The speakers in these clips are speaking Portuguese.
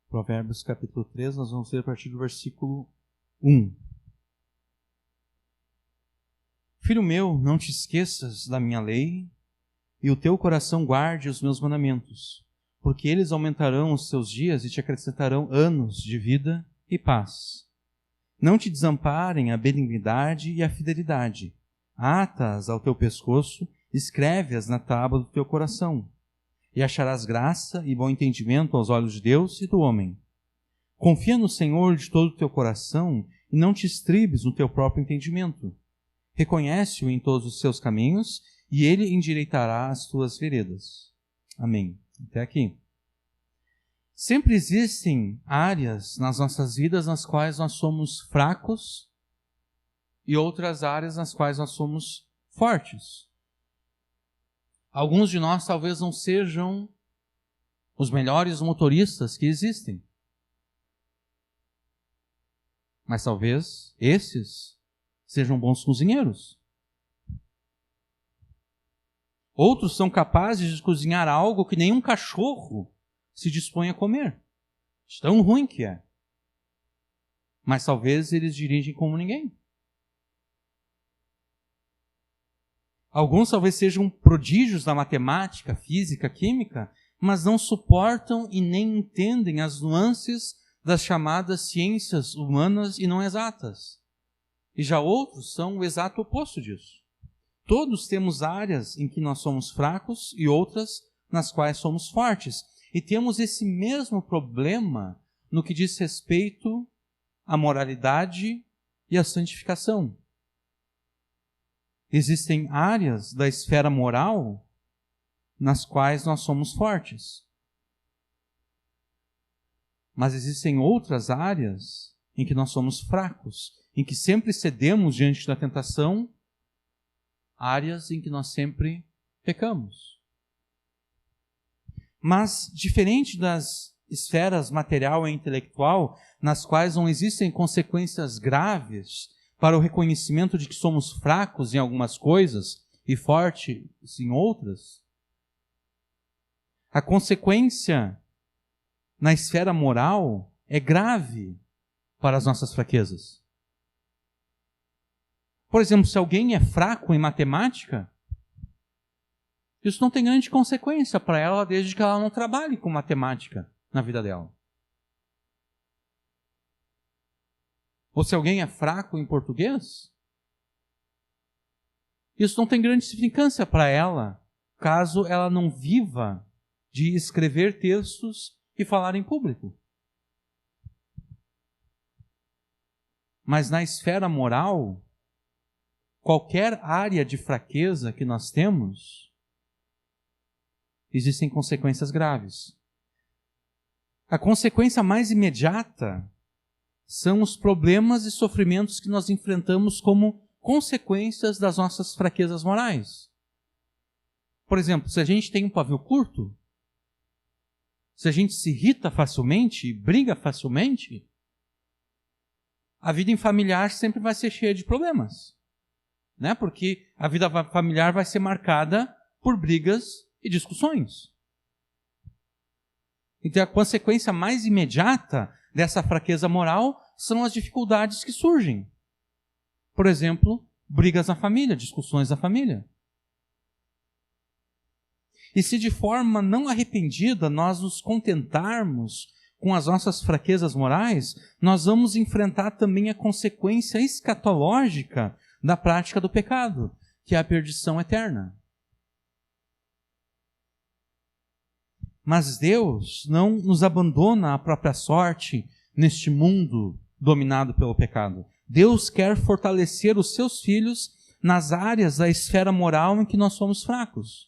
Provérbios capítulo 3, nós vamos ler a partir do versículo 1. Filho meu, não te esqueças da minha lei, e o teu coração guarde os meus mandamentos, porque eles aumentarão os teus dias e te acrescentarão anos de vida e paz. Não te desamparem a benignidade e a fidelidade. Ata-as ao teu pescoço, escreve-as na tábua do teu coração, e acharás graça e bom entendimento aos olhos de Deus e do homem. Confia no Senhor de todo o teu coração e não te estribes no teu próprio entendimento. Reconhece-o em todos os seus caminhos e ele endireitará as tuas veredas. Amém. Até aqui. Sempre existem áreas nas nossas vidas nas quais nós somos fracos e outras áreas nas quais nós somos fortes. Alguns de nós talvez não sejam os melhores motoristas que existem. Mas talvez esses sejam bons cozinheiros. Outros são capazes de cozinhar algo que nenhum cachorro se dispõe a comer. De tão ruim que é. Mas talvez eles dirigem como ninguém. Alguns talvez sejam prodígios da matemática, física, química, mas não suportam e nem entendem as nuances das chamadas ciências humanas e não exatas. E já outros são o exato oposto disso. Todos temos áreas em que nós somos fracos e outras nas quais somos fortes. E temos esse mesmo problema no que diz respeito à moralidade e à santificação. Existem áreas da esfera moral nas quais nós somos fortes. Mas existem outras áreas em que nós somos fracos, em que sempre cedemos diante da tentação, áreas em que nós sempre pecamos. Mas, diferente das esferas material e intelectual, nas quais não existem consequências graves para o reconhecimento de que somos fracos em algumas coisas e fortes em outras, a consequência na esfera moral é grave para as nossas fraquezas. Por exemplo, se alguém é fraco em matemática, isso não tem grande consequência para ela desde que ela não trabalhe com matemática na vida dela. Ou se alguém é fraco em português, isso não tem grande significância para ela, caso ela não viva de escrever textos e falar em público. Mas na esfera moral, qualquer área de fraqueza que nós temos, existem consequências graves. A consequência mais imediata são os problemas e sofrimentos que nós enfrentamos como consequências das nossas fraquezas morais. Por exemplo, se a gente tem um pavio curto, se a gente se irrita facilmente e briga facilmente, a vida em familiar sempre vai ser cheia de problemas, né? Porque a vida familiar vai ser marcada por brigas e discussões. Então, a consequência mais imediata dessa fraqueza moral são as dificuldades que surgem. Por exemplo, brigas na família, discussões na família. E se de forma não arrependida nós nos contentarmos com as nossas fraquezas morais, nós vamos enfrentar também a consequência escatológica da prática do pecado, que é a perdição eterna. Mas Deus não nos abandona à própria sorte neste mundo dominado pelo pecado. Deus quer fortalecer os seus filhos nas áreas da esfera moral em que nós somos fracos.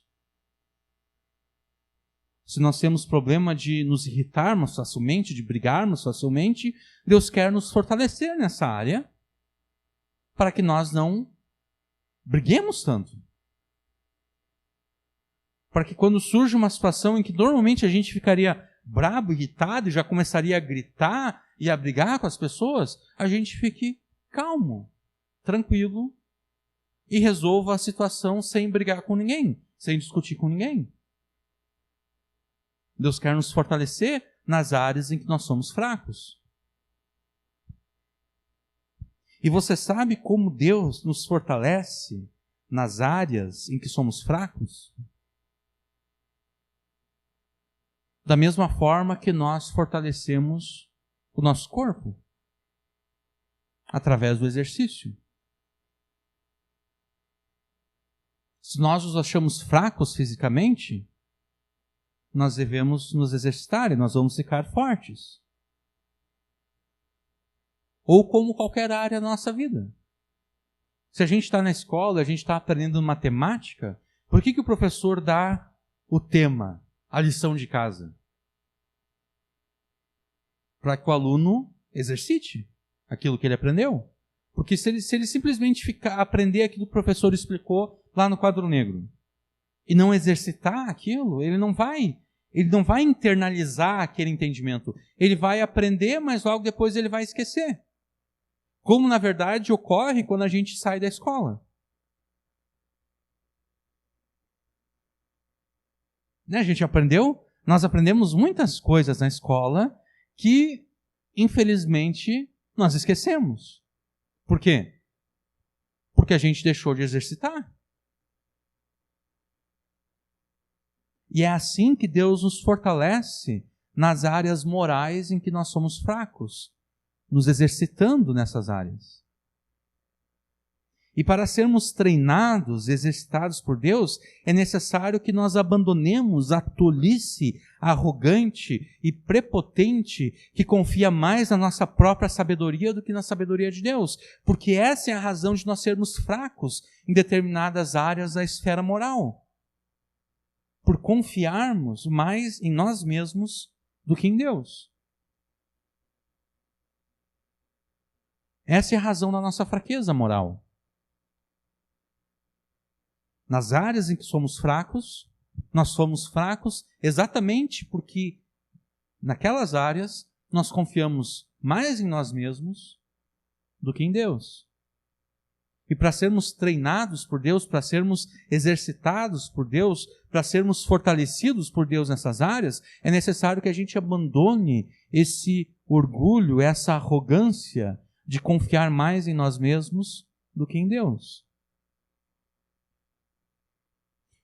Se nós temos problema de nos irritarmos facilmente, de brigarmos facilmente, Deus quer nos fortalecer nessa área para que nós não briguemos tanto. Para que quando surge uma situação em que normalmente a gente ficaria brabo, irritado e já começaria a gritar e a brigar com as pessoas, a gente fique calmo, tranquilo e resolva a situação sem brigar com ninguém, sem discutir com ninguém. Deus quer nos fortalecer nas áreas em que nós somos fracos. E você sabe como Deus nos fortalece nas áreas em que somos fracos? Da mesma forma que nós fortalecemos o nosso corpo, através do exercício. Se nós nos achamos fracos fisicamente, nós devemos nos exercitar e nós vamos ficar fortes. Ou como qualquer área da nossa vida. Se a gente está na escola, a gente está aprendendo matemática, por que o professor dá o tema, a lição de casa? Para que o aluno exercite aquilo que ele aprendeu. Porque se ele simplesmente aprender aquilo que o professor explicou lá no quadro negro e não exercitar aquilo, ele não vai internalizar aquele entendimento. Ele vai aprender, mas logo depois ele vai esquecer. Como, na verdade, ocorre quando a gente sai da escola. Né? A gente nós aprendemos muitas coisas na escola que, infelizmente, nós esquecemos. Por quê? Porque a gente deixou de exercitar. E é assim que Deus nos fortalece nas áreas morais em que nós somos fracos, nos exercitando nessas áreas. E para sermos treinados, exercitados por Deus, é necessário que nós abandonemos a tolice arrogante e prepotente que confia mais na nossa própria sabedoria do que na sabedoria de Deus, porque essa é a razão de nós sermos fracos em determinadas áreas da esfera moral. Por confiarmos mais em nós mesmos do que em Deus. Essa é a razão da nossa fraqueza moral. Nas áreas em que somos fracos, nós somos fracos exatamente porque naquelas áreas nós confiamos mais em nós mesmos do que em Deus. E para sermos treinados por Deus, para sermos exercitados por Deus, para sermos fortalecidos por Deus nessas áreas, é necessário que a gente abandone esse orgulho, essa arrogância de confiar mais em nós mesmos do que em Deus.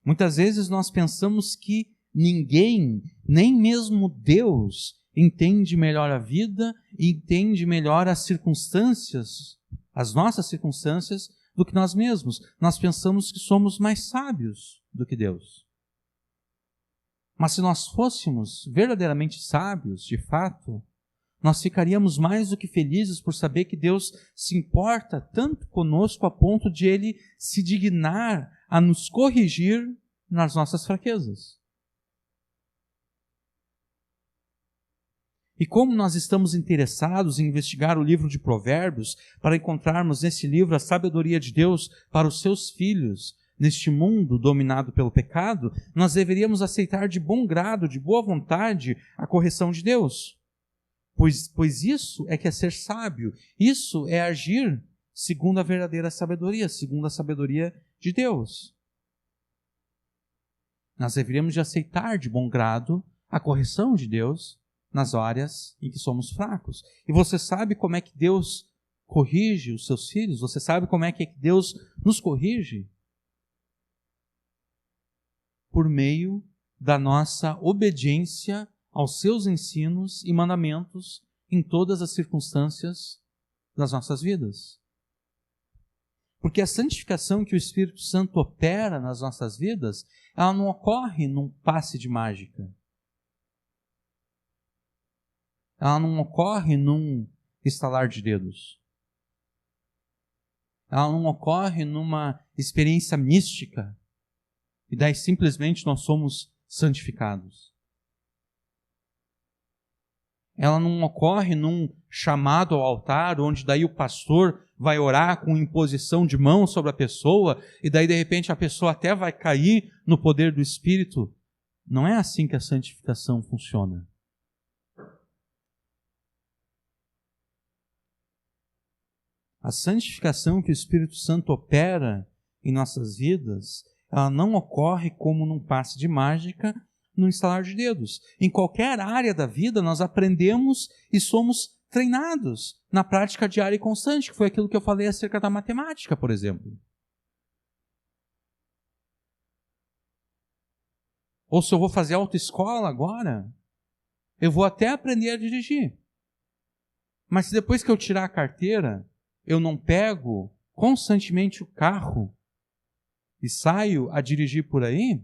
Muitas vezes nós pensamos que ninguém, nem mesmo Deus, entende melhor a vida e entende melhor as circunstâncias, as nossas circunstâncias, do que nós mesmos. Nós pensamos que somos mais sábios do que Deus. Mas se nós fôssemos verdadeiramente sábios, de fato, nós ficaríamos mais do que felizes por saber que Deus se importa tanto conosco a ponto de Ele se dignar a nos corrigir nas nossas fraquezas. E como nós estamos interessados em investigar o livro de Provérbios para encontrarmos nesse livro a sabedoria de Deus para os seus filhos, neste mundo dominado pelo pecado, nós deveríamos aceitar de bom grado, de boa vontade, a correção de Deus. Pois isso é que é ser sábio, isso é agir segundo a verdadeira sabedoria, segundo a sabedoria de Deus. Nós deveríamos de aceitar de bom grado a correção de Deus nas áreas em que somos fracos. E você sabe como é que Deus corrige os seus filhos? Você sabe como é que Deus nos corrige? Por meio da nossa obediência aos seus ensinos e mandamentos em todas as circunstâncias das nossas vidas. Porque a santificação que o Espírito Santo opera nas nossas vidas, ela não ocorre num passe de mágica. Ela não ocorre num estalar de dedos. Ela não ocorre numa experiência mística e daí simplesmente nós somos santificados. Ela não ocorre num chamado ao altar, onde daí o pastor vai orar com imposição de mão sobre a pessoa, e daí de repente a pessoa até vai cair no poder do Espírito. Não é assim que a santificação funciona. A santificação que o Espírito Santo opera em nossas vidas, ela não ocorre como num passe de mágica, no instalar de dedos. Em qualquer área da vida, nós aprendemos e somos treinados na prática diária e constante, que foi aquilo que eu falei acerca da matemática, por exemplo. Ou se eu vou fazer autoescola agora, eu vou até aprender a dirigir. Mas se depois que eu tirar a carteira, eu não pego constantemente o carro e saio a dirigir por aí,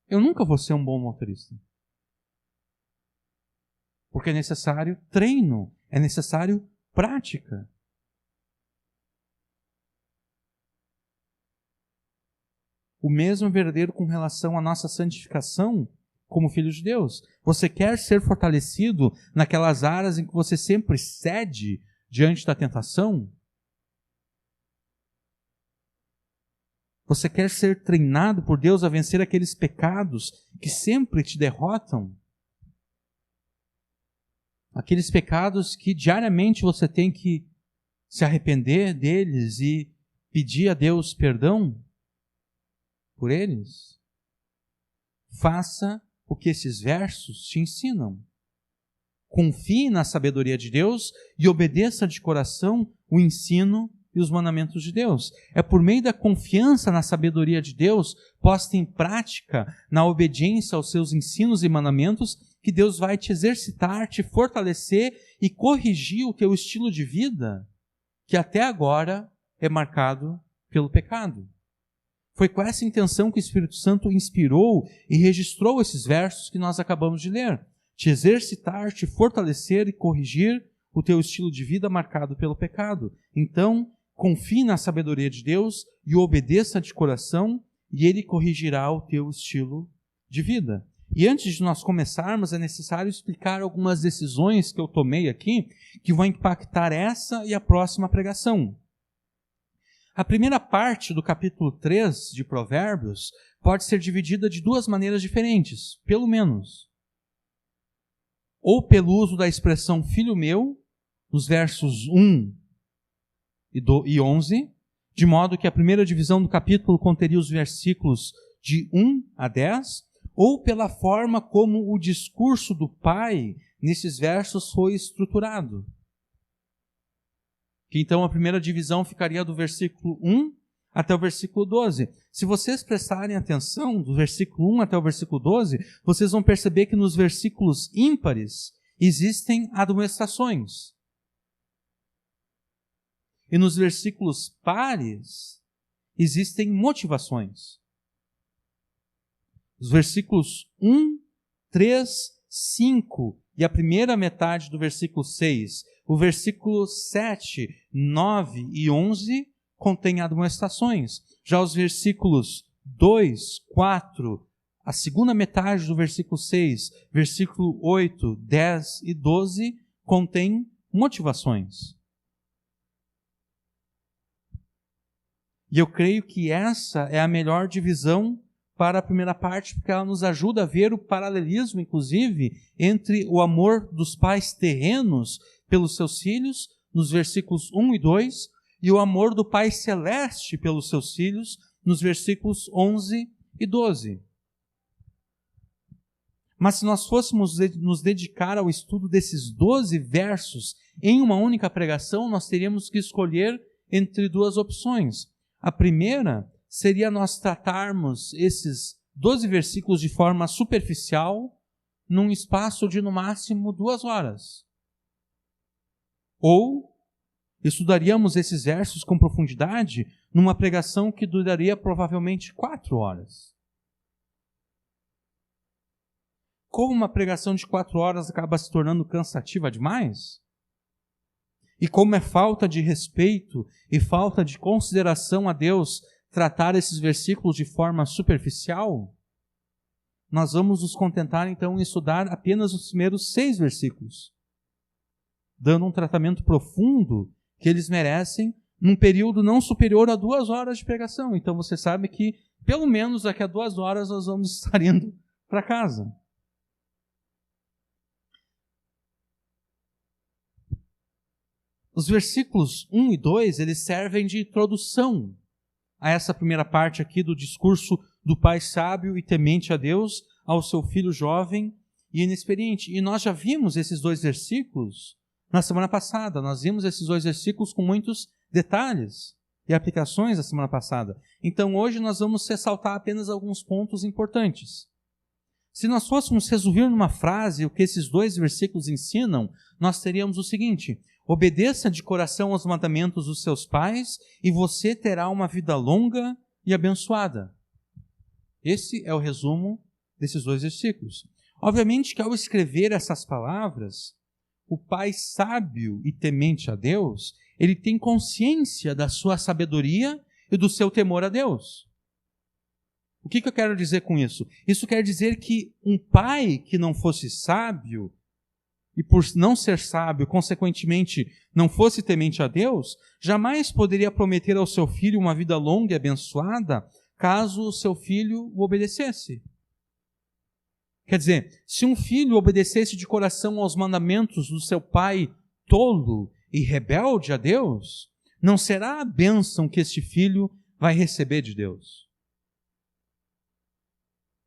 eu nunca vou ser um bom motorista. Porque é necessário treino, é necessário prática. O mesmo é verdadeiro com relação à nossa santificação como filhos de Deus. Você quer ser fortalecido naquelas áreas em que você sempre cede diante da tentação? Você quer ser treinado por Deus a vencer aqueles pecados que sempre te derrotam? Aqueles pecados que diariamente você tem que se arrepender deles e pedir a Deus perdão por eles? Faça o que esses versos te ensinam. Confie na sabedoria de Deus e obedeça de coração o ensino e os mandamentos de Deus. É por meio da confiança na sabedoria de Deus, posta em prática na obediência aos seus ensinos e mandamentos, que Deus vai te exercitar, te fortalecer e corrigir o teu estilo de vida, que até agora é marcado pelo pecado. Foi com essa intenção que o Espírito Santo inspirou e registrou esses versos que nós acabamos de ler. Te exercitar, te fortalecer e corrigir o teu estilo de vida marcado pelo pecado. Então, confie na sabedoria de Deus e obedeça de coração, e Ele corrigirá o teu estilo de vida. E antes de nós começarmos, é necessário explicar algumas decisões que eu tomei aqui, que vão impactar essa e a próxima pregação. A primeira parte do capítulo 3 de Provérbios pode ser dividida de duas maneiras diferentes, pelo menos. Ou pelo uso da expressão filho meu, nos versos 1 e 11, de modo que a primeira divisão do capítulo conteria os versículos de 1 a 10, ou pela forma como o discurso do pai nesses versos foi estruturado. Que então a primeira divisão ficaria do versículo 1 até o versículo 12. Se vocês prestarem atenção, do versículo 1 até o versículo 12, vocês vão perceber que nos versículos ímpares existem admoestações. E nos versículos pares existem motivações. Os versículos 1, 3, 5 e a primeira metade do versículo 6, o versículo 7, 9 e 11 contém admoestações. Já os versículos 2, 4, a segunda metade do versículo 6, versículo 8, 10 e 12 contém motivações. E eu creio que essa é a melhor divisão para a primeira parte, porque ela nos ajuda a ver o paralelismo, inclusive, entre o amor dos pais terrenos pelos seus filhos, nos versículos 1 e 2, e o amor do Pai Celeste pelos seus filhos, nos versículos 11 e 12. Mas se nós fôssemos nos dedicar ao estudo desses 12 versos em uma única pregação, nós teríamos que escolher entre duas opções. A primeira seria nós tratarmos esses 12 versículos de forma superficial num espaço de no máximo 2 horas. Ou estudaríamos esses versos com profundidade numa pregação que duraria provavelmente 4 horas. Como uma pregação de 4 horas acaba se tornando cansativa demais? E como é falta de respeito e falta de consideração a Deus tratar esses versículos de forma superficial, nós vamos nos contentar então em estudar apenas os primeiros 6 versículos, dando um tratamento profundo que eles merecem num período não superior a 2 horas de pregação. Então você sabe que pelo menos daqui a 2 horas nós vamos estar indo para casa. Os versículos 1 e 2, eles servem de introdução a essa primeira parte aqui do discurso do pai sábio e temente a Deus ao seu filho jovem e inexperiente. E nós já vimos esses 2 versículos na semana passada. Nós vimos esses 2 versículos com muitos detalhes e aplicações da semana passada. Então hoje nós vamos ressaltar apenas alguns pontos importantes. Se nós fôssemos resumir numa frase o que esses 2 versículos ensinam, nós teríamos o seguinte: obedeça de coração aos mandamentos dos seus pais e você terá uma vida longa e abençoada. Esse é o resumo desses 2 versículos. Obviamente que ao escrever essas palavras, o pai sábio e temente a Deus, ele tem consciência da sua sabedoria e do seu temor a Deus. O que eu quero dizer com isso? Isso quer dizer que um pai que não fosse sábio, e por não ser sábio, consequentemente, não fosse temente a Deus, jamais poderia prometer ao seu filho uma vida longa e abençoada, caso o seu filho o obedecesse. Quer dizer, se um filho obedecesse de coração aos mandamentos do seu pai tolo e rebelde a Deus, não será a bênção que este filho vai receber de Deus.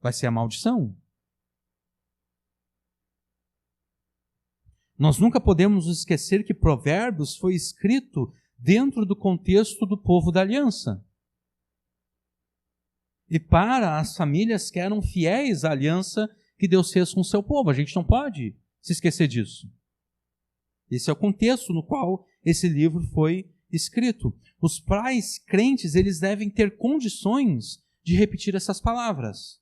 Vai ser a maldição. Nós nunca podemos nos esquecer que Provérbios foi escrito dentro do contexto do povo da aliança. E para as famílias que eram fiéis à aliança que Deus fez com o seu povo. A gente não pode se esquecer disso. Esse é o contexto no qual esse livro foi escrito. Os pais crentes, eles devem ter condições de repetir essas palavras,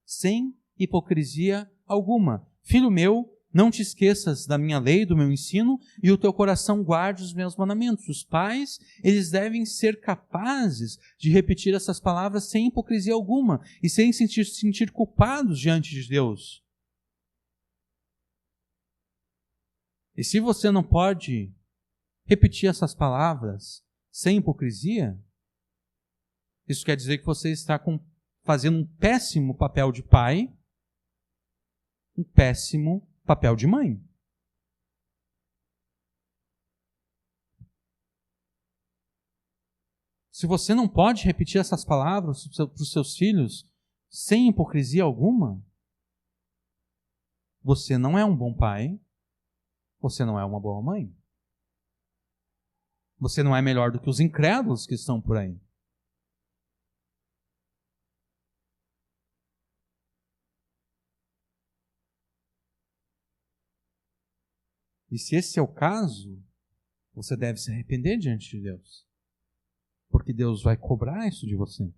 sem hipocrisia alguma. Filho meu, não te esqueças da minha lei, do meu ensino, e o teu coração guarde os meus mandamentos. Os pais, eles devem ser capazes de repetir essas palavras sem hipocrisia alguma e sem se sentir culpados diante de Deus. E se você não pode repetir essas palavras sem hipocrisia, isso quer dizer que você está fazendo um péssimo papel de pai, um péssimo papel de mãe. Se você não pode repetir essas palavras para os seus filhos sem hipocrisia alguma, você não é um bom pai, você não é uma boa mãe. Você não é melhor do que os incrédulos que estão por aí. E se esse é o caso, você deve se arrepender diante de Deus. Porque Deus vai cobrar isso de você.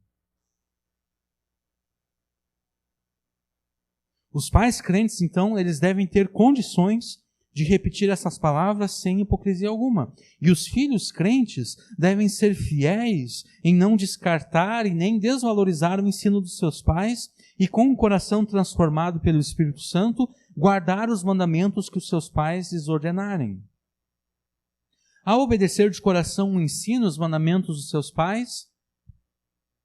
Os pais crentes, então, eles devem ter condições de repetir essas palavras sem hipocrisia alguma. E os filhos crentes devem ser fiéis em não descartar e nem desvalorizar o ensino dos seus pais e, com o coração transformado pelo Espírito Santo, guardar os mandamentos que os seus pais lhes ordenarem. Ao obedecer de coração o ensino, os mandamentos dos seus pais,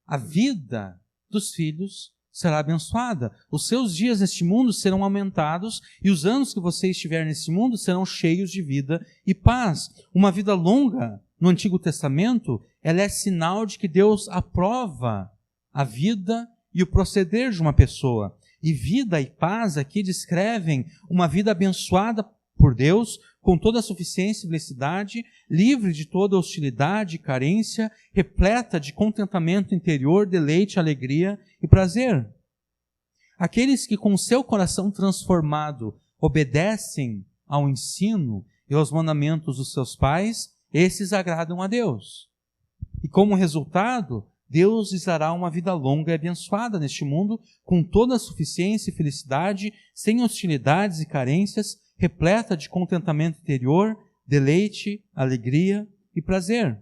a vida dos filhos será abençoada. Os seus dias neste mundo serão aumentados e os anos que você estiver nesse mundo serão cheios de vida e paz. Uma vida longa no Antigo Testamento, ela é sinal de que Deus aprova a vida e o proceder de uma pessoa. E vida e paz aqui descrevem uma vida abençoada por Deus, com toda a suficiência e felicidade, livre de toda hostilidade e carência, repleta de contentamento interior, deleite, alegria e prazer. Aqueles que com seu coração transformado obedecem ao ensino e aos mandamentos dos seus pais, esses agradam a Deus. E como resultado, Deus lhes dará uma vida longa e abençoada neste mundo, com toda a suficiência e felicidade, sem hostilidades e carências, repleta de contentamento interior, deleite, alegria e prazer.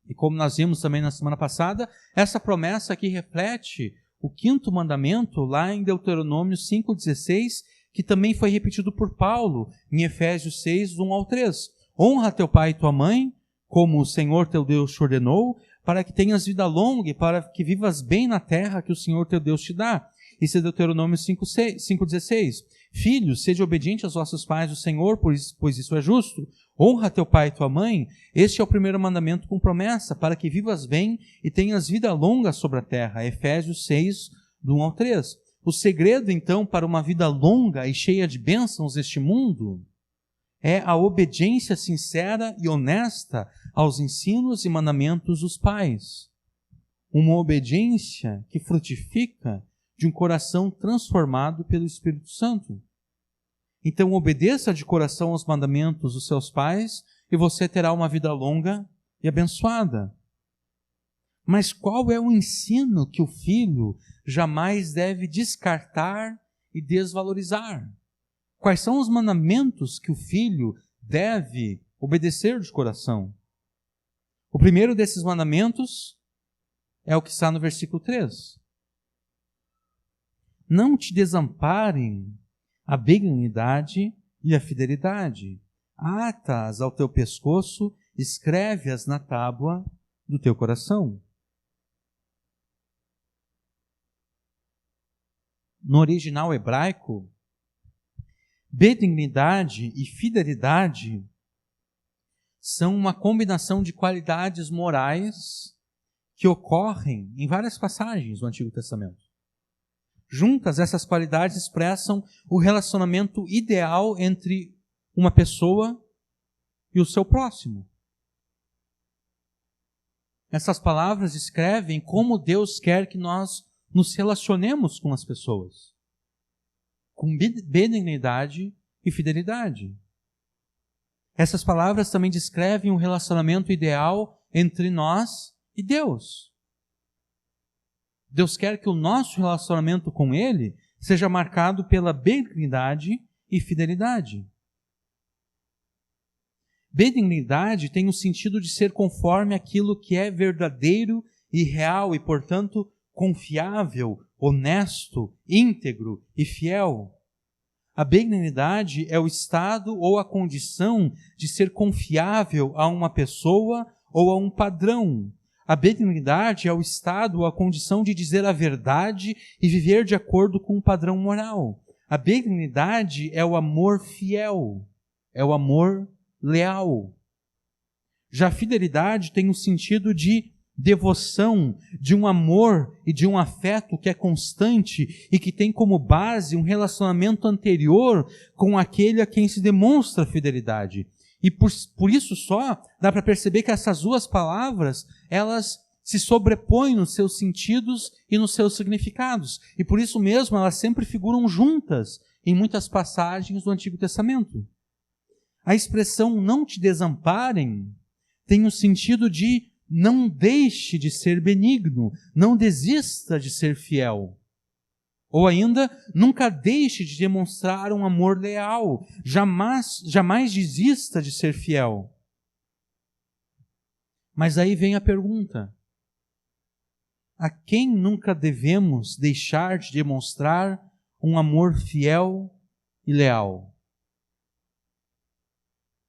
E como nós vimos também na semana passada, essa promessa aqui reflete o 5º mandamento lá em Deuteronômio 5,16, que também foi repetido por Paulo em Efésios 6, 1 ao 3. Honra teu pai e tua mãe, como o Senhor teu Deus te ordenou, para que tenhas vida longa e para que vivas bem na terra que o Senhor teu Deus te dá. Isso é Deuteronômio 5,16. Filhos, sede obediente aos vossos pais, o Senhor, pois isso é justo. Honra teu pai e tua mãe. Este é o primeiro mandamento com promessa, para que vivas bem e tenhas vida longa sobre a terra. Efésios 6, do 1 ao 3. O segredo, então, para uma vida longa e cheia de bênçãos neste mundo é a obediência sincera e honesta aos ensinos e mandamentos dos pais. Uma obediência que frutifica de um coração transformado pelo Espírito Santo. Então, obedeça de coração aos mandamentos dos seus pais e você terá uma vida longa e abençoada. Mas qual é o ensino que o filho jamais deve descartar e desvalorizar? Quais são os mandamentos que o filho deve obedecer de coração? O primeiro desses mandamentos é o que está no versículo 3. Não te desamparem a benignidade e a fidelidade. Ata-as ao teu pescoço, escreve-as na tábua do teu coração. No original hebraico, benignidade e fidelidade são uma combinação de qualidades morais que ocorrem em várias passagens do Antigo Testamento. Juntas, essas qualidades expressam o relacionamento ideal entre uma pessoa e o seu próximo. Essas palavras descrevem como Deus quer que nós nos relacionemos com as pessoas, com benignidade e fidelidade. Essas palavras também descrevem um relacionamento ideal entre nós e Deus. Deus quer que o nosso relacionamento com Ele seja marcado pela benignidade e fidelidade. Benignidade tem o sentido de ser conforme aquilo que é verdadeiro e real e, portanto, confiável, honesto, íntegro e fiel. A benignidade é o estado ou a condição de ser confiável a uma pessoa ou a um padrão. A benignidade é o estado ou a condição de dizer a verdade e viver de acordo com um padrão moral. A benignidade é o amor fiel, é o amor leal. Já a fidelidade tem o sentido de devoção, de um amor e de um afeto que é constante e que tem como base um relacionamento anterior com aquele a quem se demonstra fidelidade. E por isso só dá para perceber que essas duas palavras, elas se sobrepõem nos seus sentidos e nos seus significados. E por isso mesmo elas sempre figuram juntas em muitas passagens do Antigo Testamento. A expressão não te desamparem tem o sentido de não deixe de ser benigno, não desista de ser fiel. Ou ainda, nunca deixe de demonstrar um amor leal, jamais desista de ser fiel. Mas aí vem a pergunta: a quem nunca devemos deixar de demonstrar um amor fiel e leal?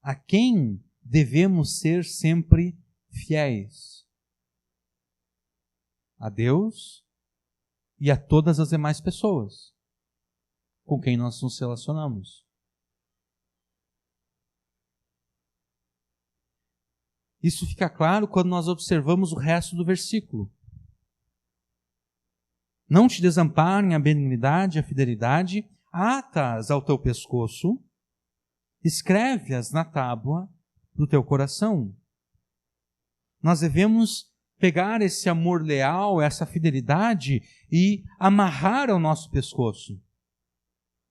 A quem devemos ser sempre fiéis? A Deus e a todas as demais pessoas com quem nós nos relacionamos. Isso fica claro quando nós observamos o resto do versículo. Não te desamparem a benignidade e a fidelidade, ata-as ao teu pescoço, escreve-as na tábua do teu coração. Nós devemos pegar esse amor leal, essa fidelidade e amarrar ao nosso pescoço.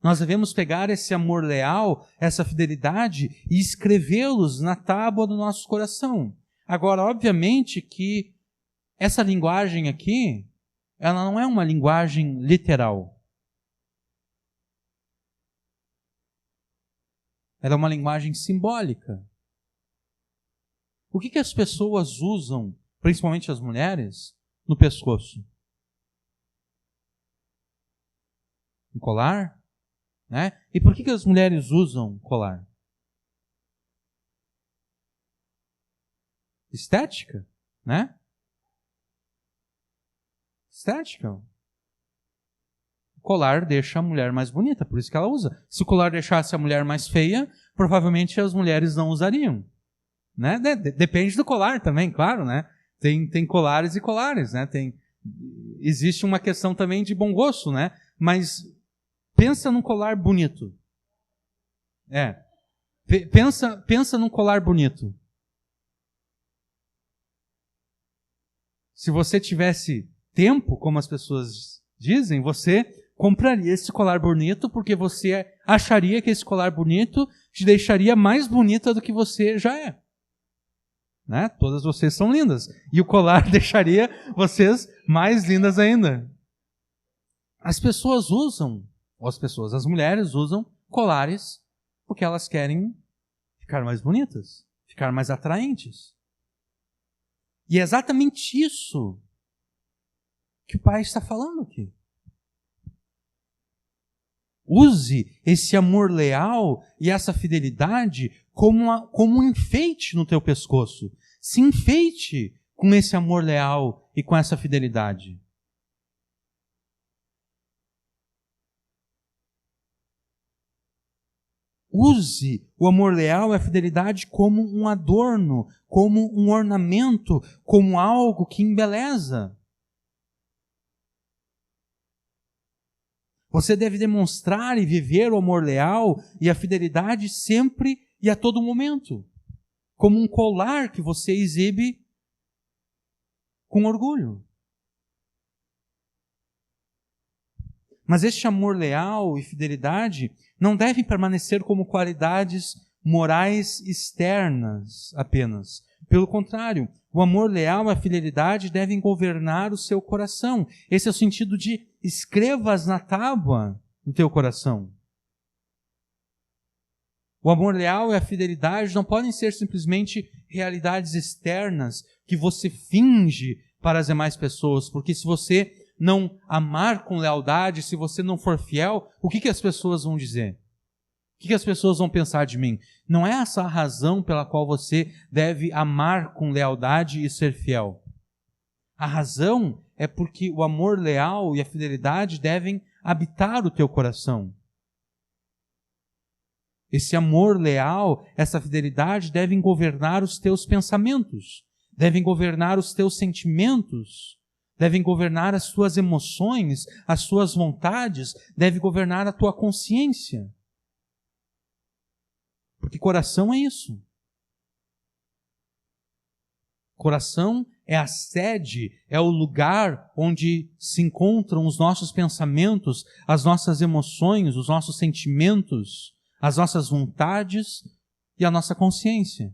Nós devemos pegar esse amor leal, essa fidelidade e escrevê-los na tábua do nosso coração. Agora, obviamente que essa linguagem aqui, ela não é uma linguagem literal. Ela é uma linguagem simbólica. O que as pessoas usam, principalmente as mulheres, no pescoço? Um colar? Né? E por que as mulheres usam colar? Estética, né? Estética. O colar deixa a mulher mais bonita, por isso que ela usa. Se o colar deixasse a mulher mais feia, provavelmente as mulheres não usariam. Né? Depende do colar também, claro, né? Tem colares e colares, né? Existe uma questão também de bom gosto, né? Mas pensa num colar bonito. Pensa num colar bonito. Se você tivesse tempo, como as pessoas dizem, você compraria esse colar bonito porque você acharia que esse colar bonito te deixaria mais bonita do que você já é. Né? Todas vocês são lindas. E o colar deixaria vocês mais lindas ainda. As mulheres usam colares porque elas querem ficar mais bonitas, ficar mais atraentes. E é exatamente isso que o Pai está falando aqui. Use esse amor leal e essa fidelidade como um enfeite no teu pescoço. Se enfeite com esse amor leal e com essa fidelidade. Use o amor leal e a fidelidade como um adorno, como um ornamento, como algo que embeleza. Você deve demonstrar e viver o amor leal e a fidelidade sempre e a todo momento, como um colar que você exibe com orgulho. Mas este amor leal e fidelidade não devem permanecer como qualidades morais externas apenas. Pelo contrário, o amor leal e a fidelidade devem governar o seu coração. Esse é o sentido de escrevas na tábua do teu coração. O amor leal e a fidelidade não podem ser simplesmente realidades externas que você finge para as demais pessoas, porque se você não amar com lealdade, se você não for fiel, o que as pessoas vão dizer? O que as pessoas vão pensar de mim? Não é essa a razão pela qual você deve amar com lealdade e ser fiel. A razão é porque o amor leal e a fidelidade devem habitar o teu coração. Esse amor leal, essa fidelidade devem governar os teus pensamentos, devem governar os teus sentimentos, devem governar as tuas emoções, as tuas vontades, devem governar a tua consciência. Porque coração é isso. Coração é a sede, é o lugar onde se encontram os nossos pensamentos, as nossas emoções, os nossos sentimentos, as nossas vontades e a nossa consciência.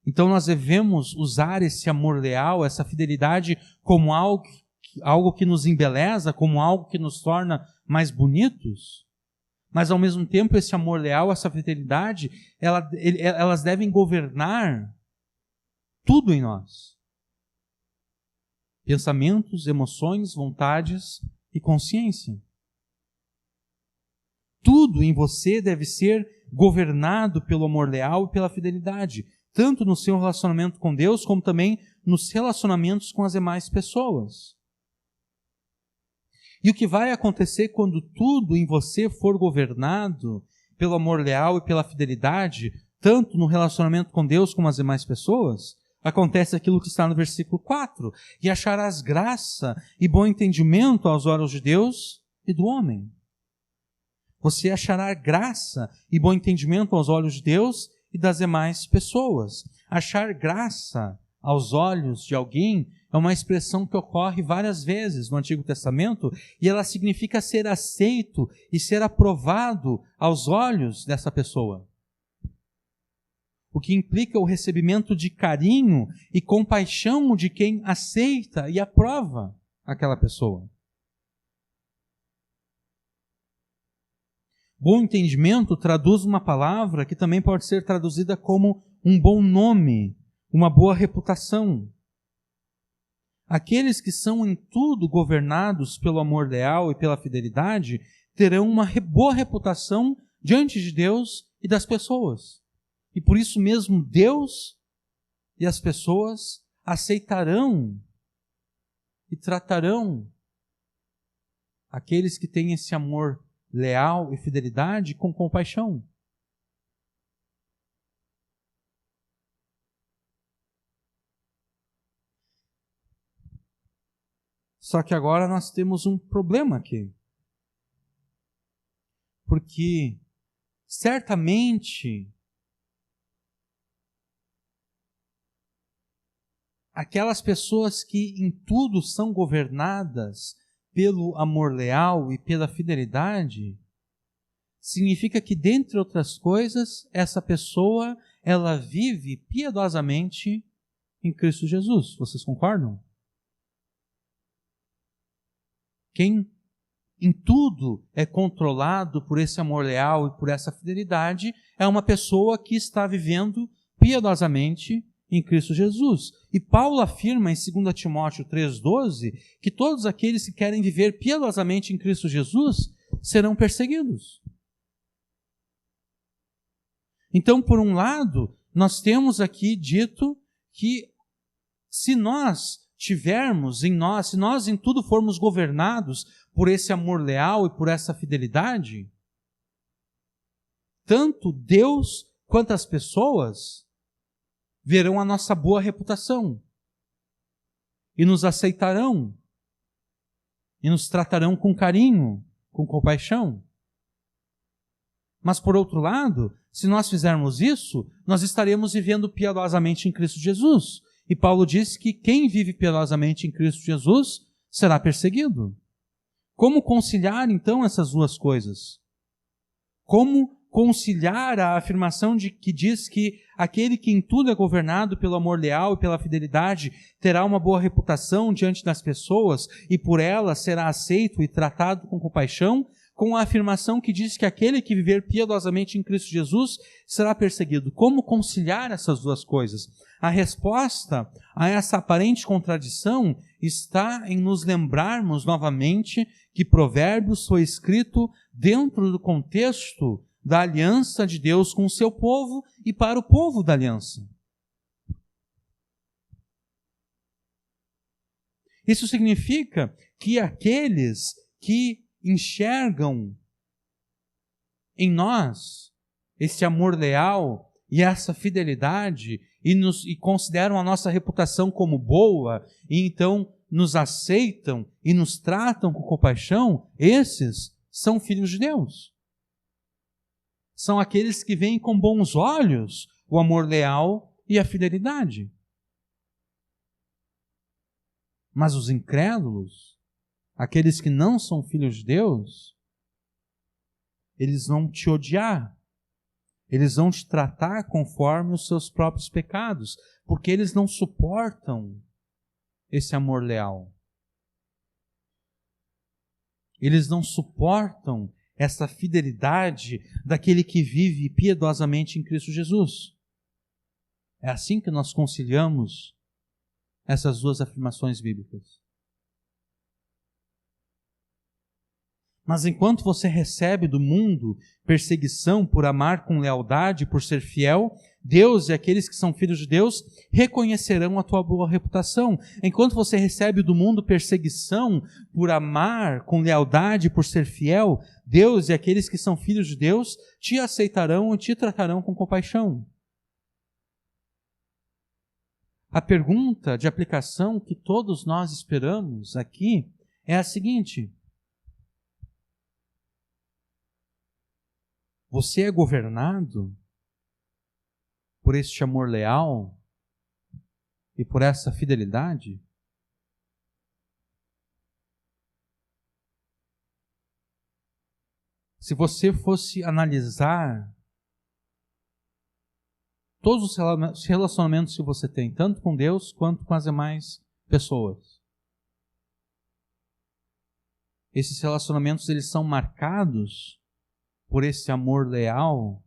Então nós devemos usar esse amor leal, essa fidelidade como algo que nos embeleza, como algo que nos torna mais bonitos. Mas ao mesmo tempo esse amor leal, essa fidelidade, elas devem governar tudo em nós. Pensamentos, emoções, vontades e consciência. Tudo em você deve ser governado pelo amor leal e pela fidelidade, tanto no seu relacionamento com Deus, como também nos relacionamentos com as demais pessoas. E o que vai acontecer quando tudo em você for governado pelo amor leal e pela fidelidade, tanto no relacionamento com Deus como as demais pessoas? Acontece aquilo que está no versículo 4. E acharás graça e bom entendimento aos olhos de Deus e do homem. Você achará graça e bom entendimento aos olhos de Deus e das demais pessoas. Achar graça aos olhos de alguém é uma expressão que ocorre várias vezes no Antigo Testamento e ela significa ser aceito e ser aprovado aos olhos dessa pessoa. O que implica o recebimento de carinho e compaixão de quem aceita e aprova aquela pessoa. Bom entendimento traduz uma palavra que também pode ser traduzida como um bom nome, uma boa reputação. Aqueles que são em tudo governados pelo amor leal e pela fidelidade terão uma boa reputação diante de Deus e das pessoas. E por isso mesmo Deus e as pessoas aceitarão e tratarão aqueles que têm esse amor leal e fidelidade com compaixão. Só que agora nós temos um problema aqui. Porque certamente aquelas pessoas que em tudo são governadas pelo amor leal e pela fidelidade, significa que, dentre outras coisas, essa pessoa, ela vive piedosamente em Cristo Jesus. Vocês concordam? Quem em tudo é controlado por esse amor leal e por essa fidelidade é uma pessoa que está vivendo piedosamente em Cristo Jesus. E Paulo afirma em 2 Timóteo 3,12 que todos aqueles que querem viver piedosamente em Cristo Jesus serão perseguidos. Então, por um lado, nós temos aqui dito que se nós tivermos em nós, se nós em tudo formos governados por esse amor leal e por essa fidelidade, tanto Deus quanto as pessoas verão a nossa boa reputação e nos aceitarão e nos tratarão com carinho, com compaixão. Mas, por outro lado, se nós fizermos isso, nós estaremos vivendo piedosamente em Cristo Jesus. E Paulo diz que quem vive piedosamente em Cristo Jesus será perseguido. Como conciliar, então, essas duas coisas? Como conciliar a afirmação que diz que aquele que em tudo é governado pelo amor leal e pela fidelidade terá uma boa reputação diante das pessoas e por elas será aceito e tratado com compaixão, com a afirmação que diz que aquele que viver piedosamente em Cristo Jesus será perseguido? Como conciliar essas duas coisas? A resposta a essa aparente contradição está em nos lembrarmos novamente que Provérbios foi escrito dentro do contexto da aliança de Deus com o seu povo e para o povo da aliança. Isso significa que aqueles que enxergam em nós esse amor leal e essa fidelidade e consideram a nossa reputação como boa e então nos aceitam e nos tratam com compaixão, esses são filhos de Deus. São aqueles que veem com bons olhos o amor leal e a fidelidade. Mas os incrédulos, aqueles que não são filhos de Deus, eles vão te odiar. Eles vão te tratar conforme os seus próprios pecados, porque eles não suportam esse amor leal. Eles não suportam essa fidelidade daquele que vive piedosamente em Cristo Jesus. É assim que nós conciliamos essas duas afirmações bíblicas. Mas enquanto você recebe do mundo perseguição por amar com lealdade, por ser fiel, Deus e aqueles que são filhos de Deus reconhecerão a tua boa reputação. Enquanto você recebe do mundo perseguição por amar com lealdade, por ser fiel, Deus e aqueles que são filhos de Deus te aceitarão e te tratarão com compaixão. A pergunta de aplicação que todos nós esperamos aqui é a seguinte: você é governado por este amor leal e por essa fidelidade? Se você fosse analisar todos os relacionamentos que você tem, tanto com Deus quanto com as demais pessoas, esses relacionamentos eles são marcados por esse amor leal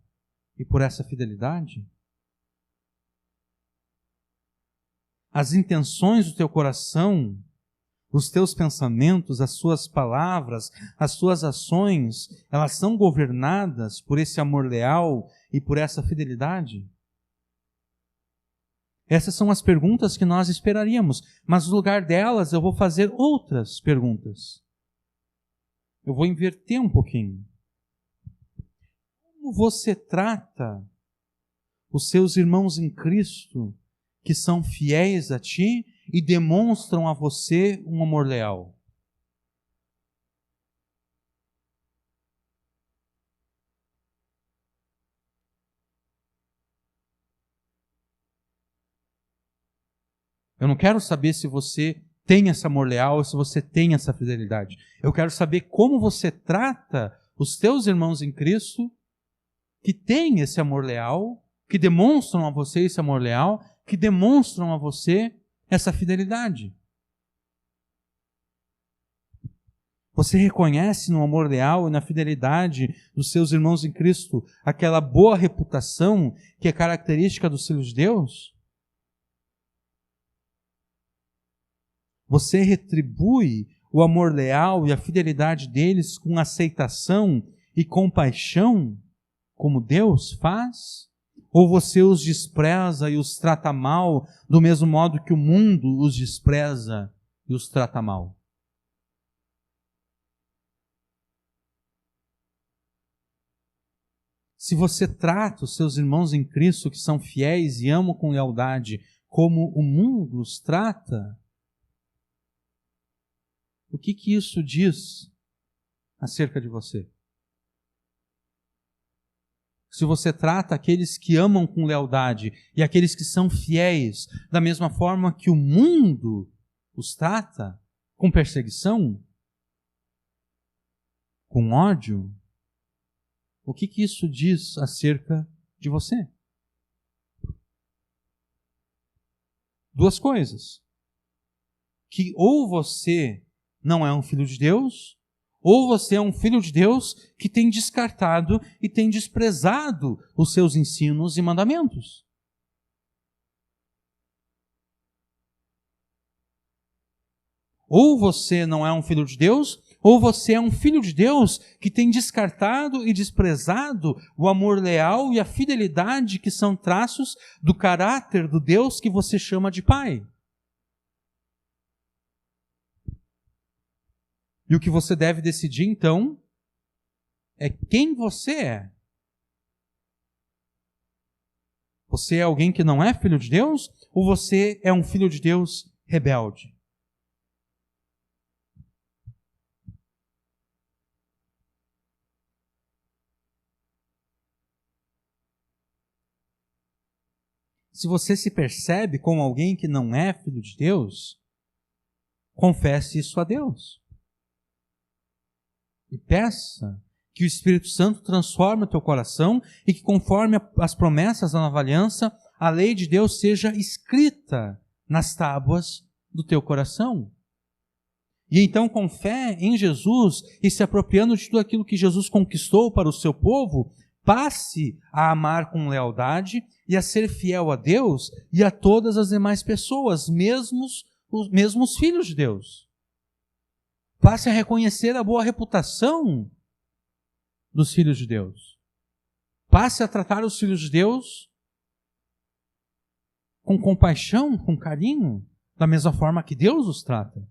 e por essa fidelidade? As intenções do teu coração, os teus pensamentos, as suas palavras, as suas ações, elas são governadas por esse amor leal e por essa fidelidade? Essas são as perguntas que nós esperaríamos, mas no lugar delas eu vou fazer outras perguntas. Eu vou inverter um pouquinho. Como você trata os seus irmãos em Cristo que são fiéis a ti e demonstram a você um amor leal? Eu não quero saber se você tem esse amor leal ou se você tem essa fidelidade. Eu quero saber como você trata os teus irmãos em Cristo que têm esse amor leal, que demonstram a você esse amor leal, que demonstram a você essa fidelidade. Você reconhece no amor leal e na fidelidade dos seus irmãos em Cristo aquela boa reputação que é característica dos filhos de Deus? Você retribui o amor leal e a fidelidade deles com aceitação e compaixão, como Deus faz? Ou você os despreza e os trata mal do mesmo modo que o mundo os despreza e os trata mal? Se você trata os seus irmãos em Cristo que são fiéis e amam com lealdade como o mundo os trata, o que isso diz acerca de você? Se você trata aqueles que amam com lealdade e aqueles que são fiéis da mesma forma que o mundo os trata, com perseguição, com ódio, o que isso diz acerca de você? Duas coisas. Que ou você não é um filho de Deus, ou você é um filho de Deus que tem descartado e tem desprezado os seus ensinos e mandamentos. Ou você não é um filho de Deus, ou você é um filho de Deus que tem descartado e desprezado o amor leal e a fidelidade que são traços do caráter do Deus que você chama de Pai. E o que você deve decidir, então, é quem você é. Você é alguém que não é filho de Deus? Ou você é um filho de Deus rebelde? Se você se percebe como alguém que não é filho de Deus, confesse isso a Deus. E peça que o Espírito Santo transforme o teu coração e que, conforme as promessas da nova aliança, a lei de Deus seja escrita nas tábuas do teu coração. E então, com fé em Jesus e se apropriando de tudo aquilo que Jesus conquistou para o seu povo, passe a amar com lealdade e a ser fiel a Deus e a todas as demais pessoas, mesmo os filhos de Deus. Passe a reconhecer a boa reputação dos filhos de Deus. Passe a tratar os filhos de Deus com compaixão, com carinho, da mesma forma que Deus os trata.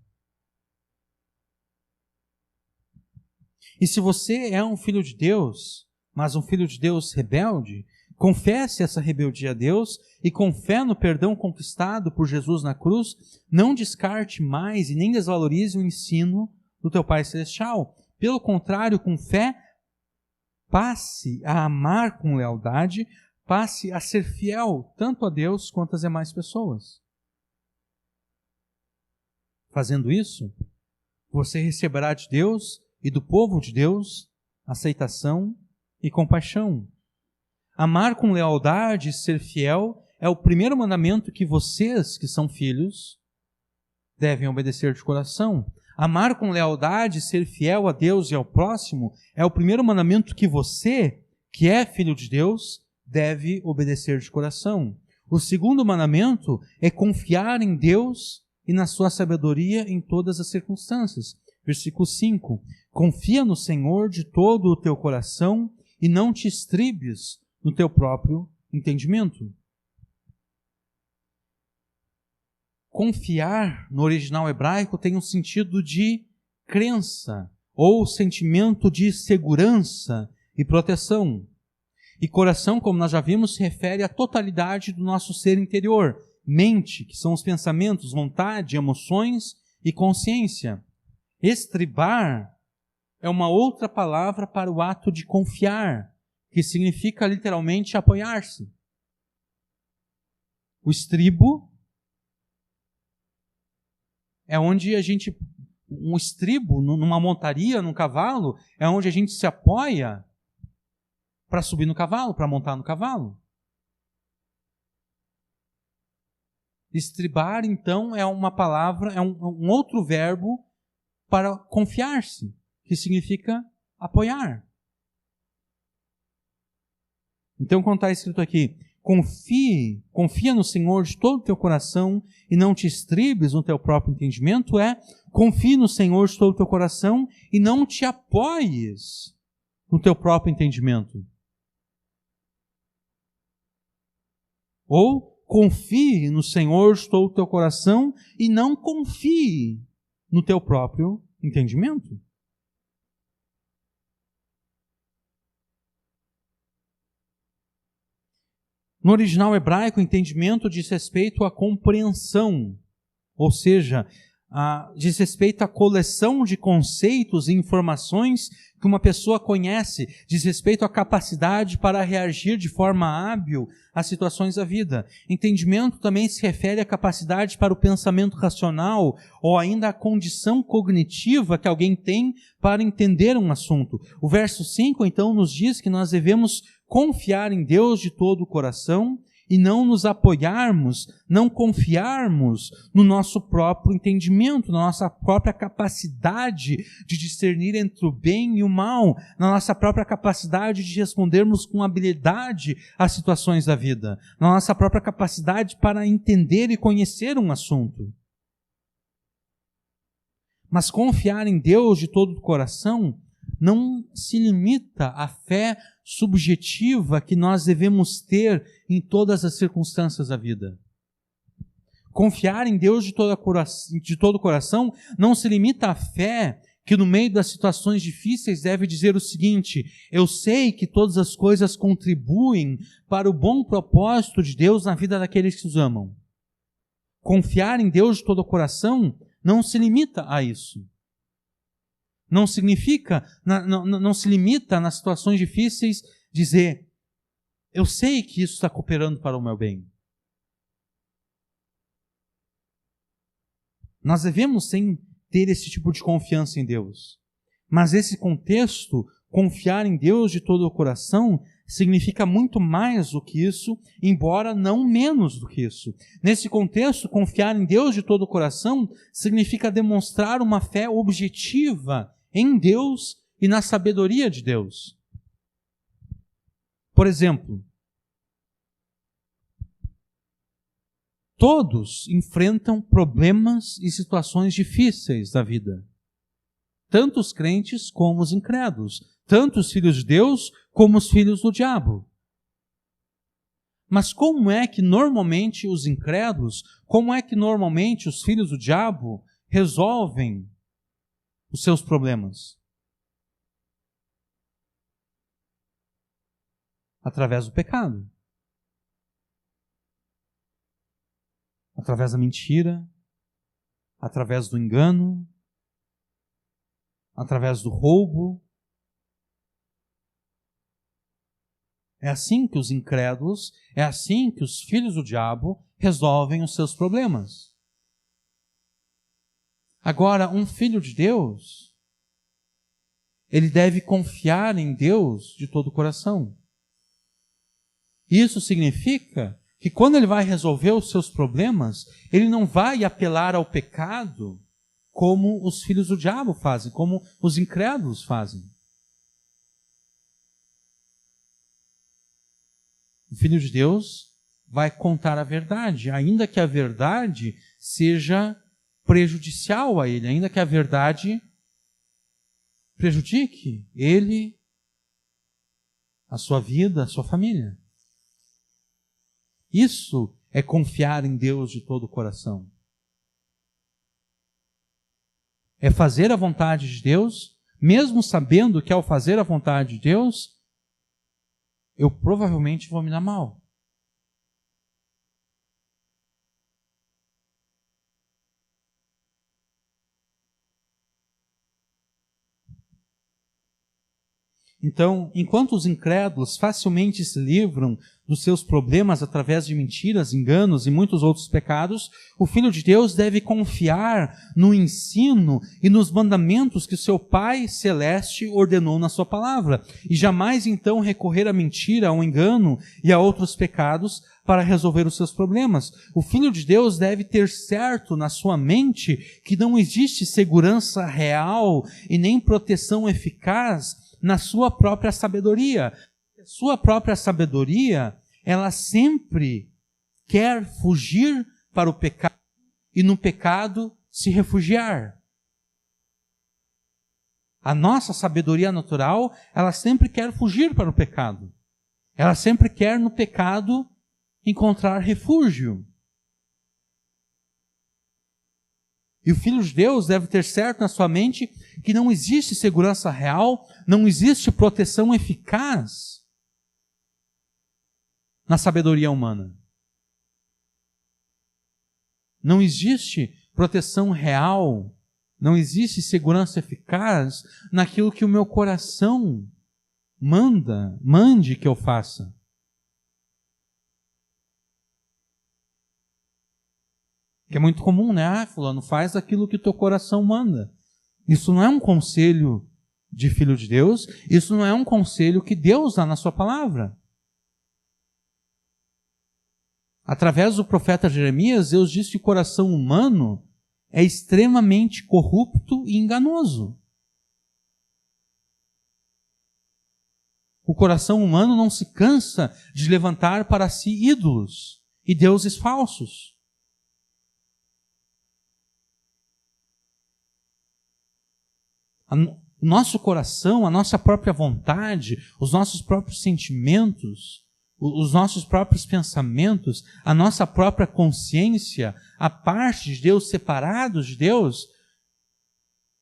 E se você é um filho de Deus, mas um filho de Deus rebelde, confesse essa rebeldia a Deus e, com fé no perdão conquistado por Jesus na cruz, não descarte mais e nem desvalorize o ensino do teu Pai Celestial. Pelo contrário, com fé, passe a amar com lealdade, passe a ser fiel tanto a Deus quanto às demais pessoas. Fazendo isso, você receberá de Deus e do povo de Deus aceitação e compaixão. Amar com lealdade e ser fiel é o primeiro mandamento que vocês, que são filhos, devem obedecer de coração. Amar com lealdade e ser fiel a Deus e ao próximo é o primeiro mandamento que você, que é filho de Deus, deve obedecer de coração. O segundo mandamento é confiar em Deus e na sua sabedoria em todas as circunstâncias. Versículo 5. Confia no Senhor de todo o teu coração e não te estribes no teu próprio entendimento. confiar, no original hebraico, tem um sentido de crença, ou sentimento de segurança e proteção. E coração, como nós já vimos, se refere à totalidade do nosso ser interior. Mente, que são os pensamentos, vontade, emoções e consciência. Estribar é uma outra palavra para o ato de confiar, que significa literalmente apoiar-se. O estribo é onde um estribo numa montaria, num cavalo, é onde a gente se apoia para subir no cavalo, para montar no cavalo. Estribar, então, é uma palavra, é um outro verbo para confiar-se, que significa apoiar. Então, quando está escrito aqui, confia no Senhor de todo o teu coração e não te estribes no teu próprio entendimento, confie no Senhor de todo o teu coração e não te apoies no teu próprio entendimento. Ou confie no Senhor de todo o teu coração e não confie no teu próprio entendimento. No original hebraico, o entendimento diz respeito à compreensão, ou seja, diz respeito à coleção de conceitos e informações que uma pessoa conhece, diz respeito à capacidade para reagir de forma hábil às situações da vida. Entendimento também se refere à capacidade para o pensamento racional ou ainda à condição cognitiva que alguém tem para entender um assunto. O verso 5, então, nos diz que nós devemos confiar em Deus de todo o coração e não nos apoiarmos, não confiarmos no nosso próprio entendimento, na nossa própria capacidade de discernir entre o bem e o mal, na nossa própria capacidade de respondermos com habilidade às situações da vida, na nossa própria capacidade para entender e conhecer um assunto. Mas confiar em Deus de todo o coração não se limita à fé subjetiva que nós devemos ter em todas as circunstâncias da vida. Confiar em Deus de todo o coração não se limita à fé que no meio das situações difíceis deve dizer o seguinte: eu sei que todas as coisas contribuem para o bom propósito de Deus na vida daqueles que os amam. Confiar em Deus de todo o coração não se limita a isso. Não significa, não se limita nas situações difíceis dizer, eu sei que isso está cooperando para o meu bem. Nós devemos sim ter esse tipo de confiança em Deus. Mas esse contexto, confiar em Deus de todo o coração, significa muito mais do que isso, embora não menos do que isso. Nesse contexto, confiar em Deus de todo o coração significa demonstrar uma fé objetiva em Deus e na sabedoria de Deus. Por exemplo, todos enfrentam problemas e situações difíceis da vida. Tanto os crentes como os incrédulos. Tanto os filhos de Deus como os filhos do diabo. Mas como é que normalmente os incrédulos, como é que normalmente os filhos do diabo resolvem os seus problemas? Através do pecado. Através da mentira, através do engano, através do roubo. É assim que os incrédulos, é assim que os filhos do diabo resolvem os seus problemas. Agora, um filho de Deus, ele deve confiar em Deus de todo o coração. Isso significa que quando ele vai resolver os seus problemas, ele não vai apelar ao pecado como os filhos do diabo fazem, como os incrédulos fazem. O Filho de Deus vai contar a verdade, ainda que a verdade seja prejudicial a ele, ainda que a verdade prejudique ele, a sua vida, a sua família. Isso é confiar em Deus de todo o coração. é fazer a vontade de Deus, mesmo sabendo que ao fazer a vontade de Deus, eu provavelmente vou me dar mal. Então, enquanto os incrédulos facilmente se livram dos seus problemas através de mentiras, enganos e muitos outros pecados, o Filho de Deus deve confiar no ensino e nos mandamentos que o seu Pai Celeste ordenou na sua palavra, e jamais então recorrer à mentira, ao engano e a outros pecados para resolver os seus problemas. O Filho de Deus deve ter certo na sua mente que não existe segurança real e nem proteção eficaz na sua própria sabedoria. Sua própria sabedoria, ela sempre quer fugir para o pecado e no pecado se refugiar. A nossa sabedoria natural, ela sempre quer fugir para o pecado. Ela sempre quer no pecado encontrar refúgio. E o Filho de Deus deve ter certo na sua mente que não existe segurança real, não existe proteção eficaz na sabedoria humana. Não existe proteção real, não existe segurança eficaz naquilo que o meu coração mande que eu faça. Que é muito comum, né? Fulano, faz aquilo que o teu coração manda. Isso não é um conselho de Filho de Deus, isso não é um conselho que Deus dá na sua palavra. Através do profeta Jeremias, Deus diz que o coração humano é extremamente corrupto e enganoso. O coração humano não se cansa de levantar para si ídolos e deuses falsos. O nosso coração, a nossa própria vontade, os nossos próprios sentimentos, os nossos próprios pensamentos, a nossa própria consciência, a parte de Deus, separados de Deus,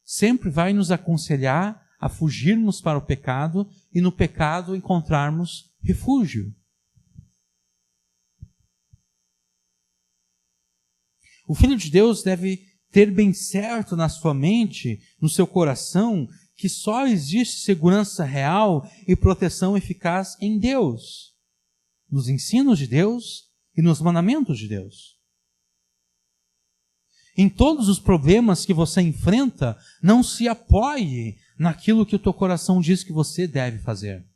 sempre vai nos aconselhar a fugirmos para o pecado e no pecado encontrarmos refúgio. O Filho de Deus deve ter bem certo na sua mente, no seu coração, que só existe segurança real e proteção eficaz em Deus, nos ensinos de Deus e nos mandamentos de Deus. Em todos os problemas que você enfrenta, não se apoie naquilo que o teu coração diz que você deve fazer.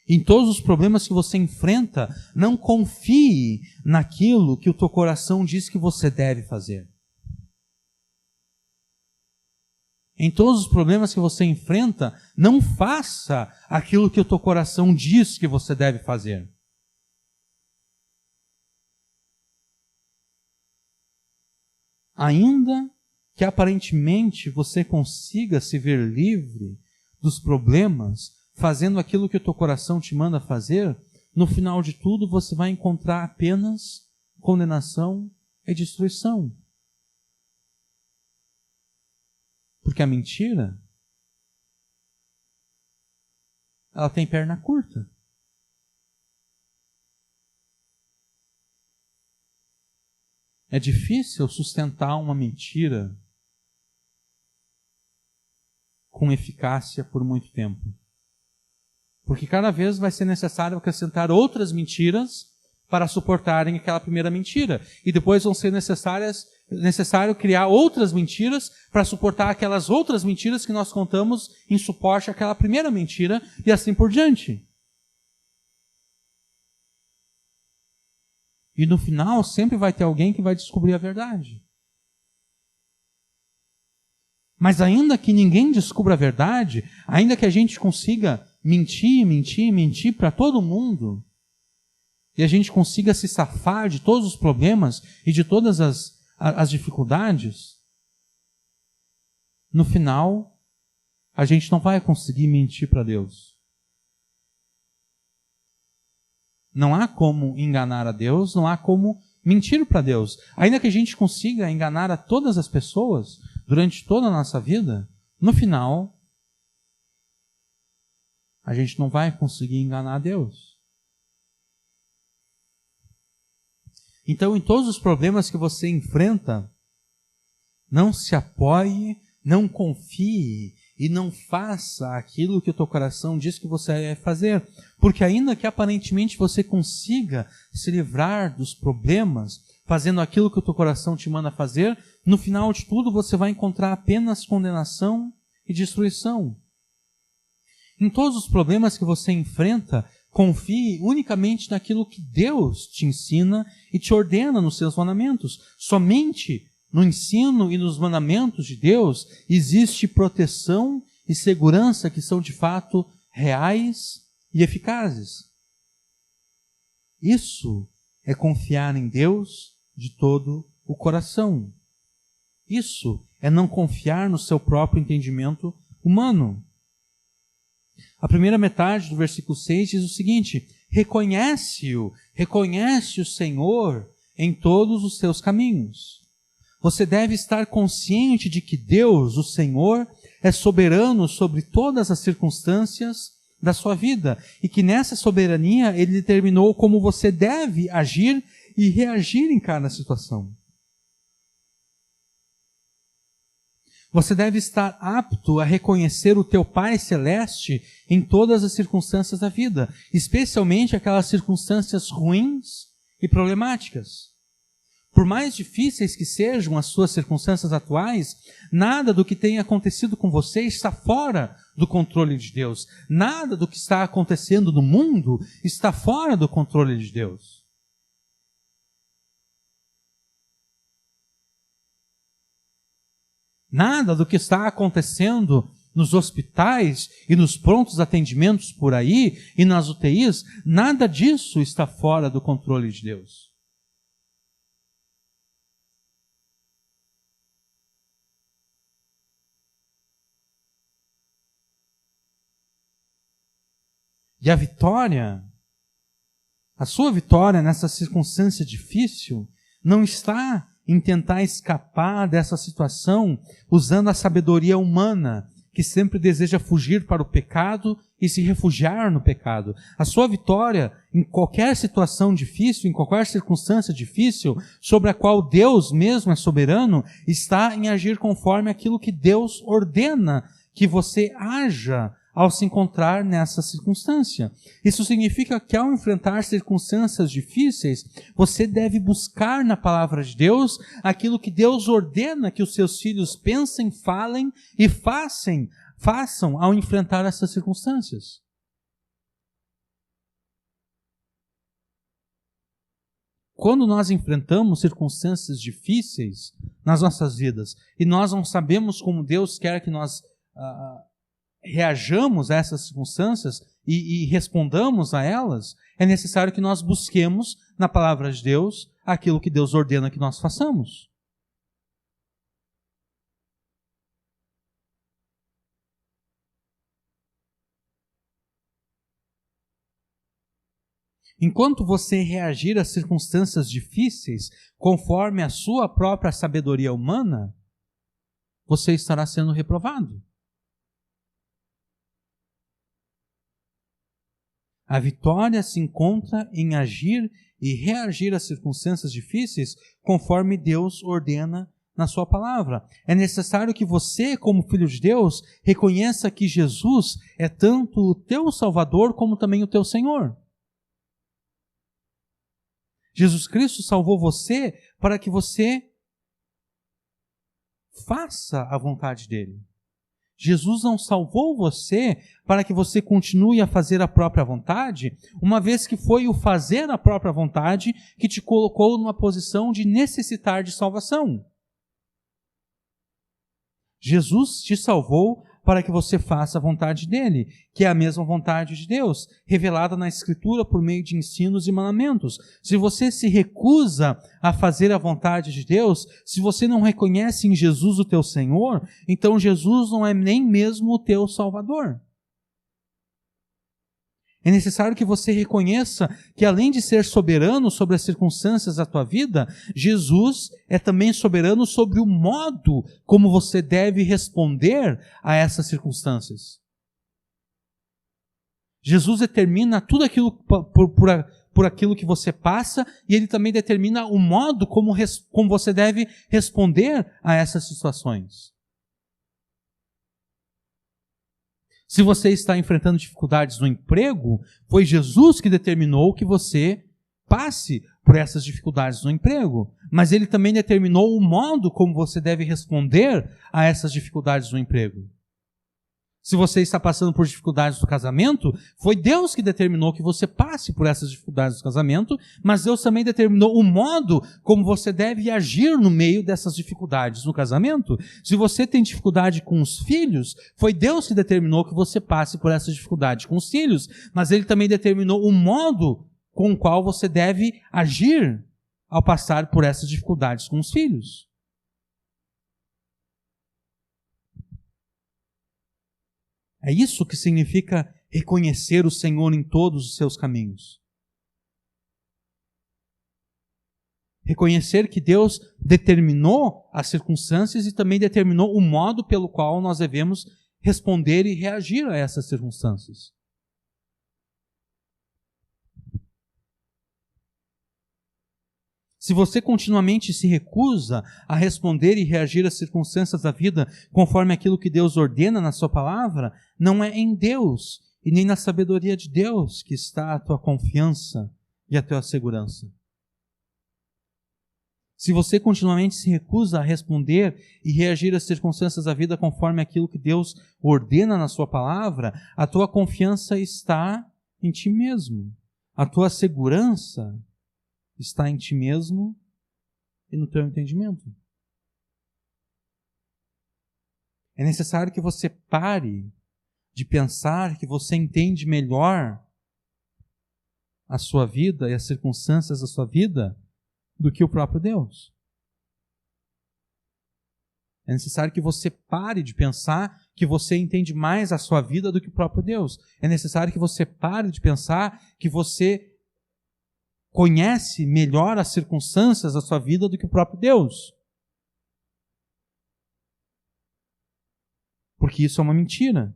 Em todos os problemas que você enfrenta, não confie naquilo que o teu coração diz que você deve fazer. Em todos os problemas que você enfrenta, não faça aquilo que o teu coração diz que você deve fazer. Ainda que aparentemente você consiga se ver livre dos problemas, fazendo aquilo que o teu coração te manda fazer, no final de tudo você vai encontrar apenas condenação e destruição. Porque a mentira, ela tem perna curta. É difícil sustentar uma mentira com eficácia por muito tempo. Porque cada vez vai ser necessário acrescentar outras mentiras para suportarem aquela primeira mentira. E depois vão ser necessário criar outras mentiras para suportar aquelas outras mentiras que nós contamos em suporte àquela primeira mentira e assim por diante. E no final sempre vai ter alguém que vai descobrir a verdade. Mas ainda que ninguém descubra a verdade, ainda que a gente consiga mentir para todo mundo, e a gente consiga se safar de todos os problemas e de todas as dificuldades, no final, a gente não vai conseguir mentir para Deus. Não há como enganar a Deus, não há como mentir para Deus. Ainda que a gente consiga enganar a todas as pessoas durante toda a nossa vida, no final, a gente não vai conseguir enganar a Deus. Então, em todos os problemas que você enfrenta, não se apoie, não confie e não faça aquilo que o teu coração diz que você vai fazer. Porque ainda que aparentemente você consiga se livrar dos problemas, fazendo aquilo que o teu coração te manda fazer, no final de tudo você vai encontrar apenas condenação e destruição. Em todos os problemas que você enfrenta, confie unicamente naquilo que Deus te ensina e te ordena nos seus mandamentos. Somente no ensino e nos mandamentos de Deus existe proteção e segurança que são de fato reais e eficazes. Isso é confiar em Deus de todo o coração. Isso é não confiar no seu próprio entendimento humano. A primeira metade do versículo 6 diz o seguinte: reconhece o Senhor em todos os seus caminhos. Você deve estar consciente de que Deus, o Senhor, é soberano sobre todas as circunstâncias da sua vida e que nessa soberania Ele determinou como você deve agir e reagir em cada situação. Você deve estar apto a reconhecer o teu Pai Celeste em todas as circunstâncias da vida, especialmente aquelas circunstâncias ruins e problemáticas. Por mais difíceis que sejam as suas circunstâncias atuais, nada do que tenha acontecido com você está fora do controle de Deus. Nada do que está acontecendo no mundo está fora do controle de Deus. Nada do que está acontecendo nos hospitais e nos prontos atendimentos por aí e nas UTIs, nada disso está fora do controle de Deus. E a vitória, a sua vitória nessa circunstância difícil, não está em tentar escapar dessa situação usando a sabedoria humana, que sempre deseja fugir para o pecado e se refugiar no pecado. A sua vitória em qualquer situação difícil, em qualquer circunstância difícil, sobre a qual Deus mesmo é soberano, está em agir conforme aquilo que Deus ordena que você haja ao se encontrar nessa circunstância. Isso significa que ao enfrentar circunstâncias difíceis, você deve buscar na palavra de Deus aquilo que Deus ordena que os seus filhos pensem, falem e façam ao enfrentar essas circunstâncias. Quando nós enfrentamos circunstâncias difíceis nas nossas vidas e nós não sabemos como Deus quer que nós reajamos a essas circunstâncias e respondamos a elas, é necessário que nós busquemos na palavra de Deus aquilo que Deus ordena que nós façamos. Enquanto você reagir às circunstâncias difíceis conforme a sua própria sabedoria humana, você estará sendo reprovado. A vitória se encontra em agir e reagir às circunstâncias difíceis conforme Deus ordena na sua palavra. É necessário que você, como filho de Deus, reconheça que Jesus é tanto o teu Salvador como também o teu Senhor. Jesus Cristo salvou você para que você faça a vontade dele. Jesus não salvou você para que você continue a fazer a própria vontade, uma vez que foi o fazer a própria vontade que te colocou numa posição de necessitar de salvação. Jesus te salvou para que você faça a vontade dele, que é a mesma vontade de Deus, revelada na Escritura por meio de ensinos e mandamentos. Se você se recusa a fazer a vontade de Deus, se você não reconhece em Jesus o teu Senhor, então Jesus não é nem mesmo o teu Salvador. É necessário que você reconheça que, além de ser soberano sobre as circunstâncias da tua vida, Jesus é também soberano sobre o modo como você deve responder a essas circunstâncias. Jesus determina tudo aquilo por aquilo que você passa, e Ele também determina o modo como você deve responder a essas situações. Se você está enfrentando dificuldades no emprego, foi Jesus que determinou que você passe por essas dificuldades no emprego. Mas Ele também determinou o modo como você deve responder a essas dificuldades no emprego. Se você está passando por dificuldades no casamento, foi Deus que determinou que você passe por essas dificuldades no casamento, mas Deus também determinou o modo como você deve agir no meio dessas dificuldades no casamento. Se você tem dificuldade com os filhos, foi Deus que determinou que você passe por essa dificuldade com os filhos, mas Ele também determinou o modo com o qual você deve agir ao passar por essas dificuldades com os filhos. É isso que significa reconhecer o Senhor em todos os seus caminhos. Reconhecer que Deus determinou as circunstâncias e também determinou o modo pelo qual nós devemos responder e reagir a essas circunstâncias. Se você continuamente se recusa a responder e reagir às circunstâncias da vida conforme aquilo que Deus ordena na sua palavra, não é em Deus e nem na sabedoria de Deus que está a tua confiança e a tua segurança. Se você continuamente se recusa a responder e reagir às circunstâncias da vida conforme aquilo que Deus ordena na sua palavra, a tua confiança está em ti mesmo. A tua segurança está em ti mesmo e no teu entendimento. É necessário que você pare de pensar que você entende melhor a sua vida e as circunstâncias da sua vida do que o próprio Deus. É necessário que você pare de pensar que você entende mais a sua vida do que o próprio Deus. É necessário que você pare de pensar que você conhece melhor as circunstâncias da sua vida do que o próprio Deus. Porque isso é uma mentira.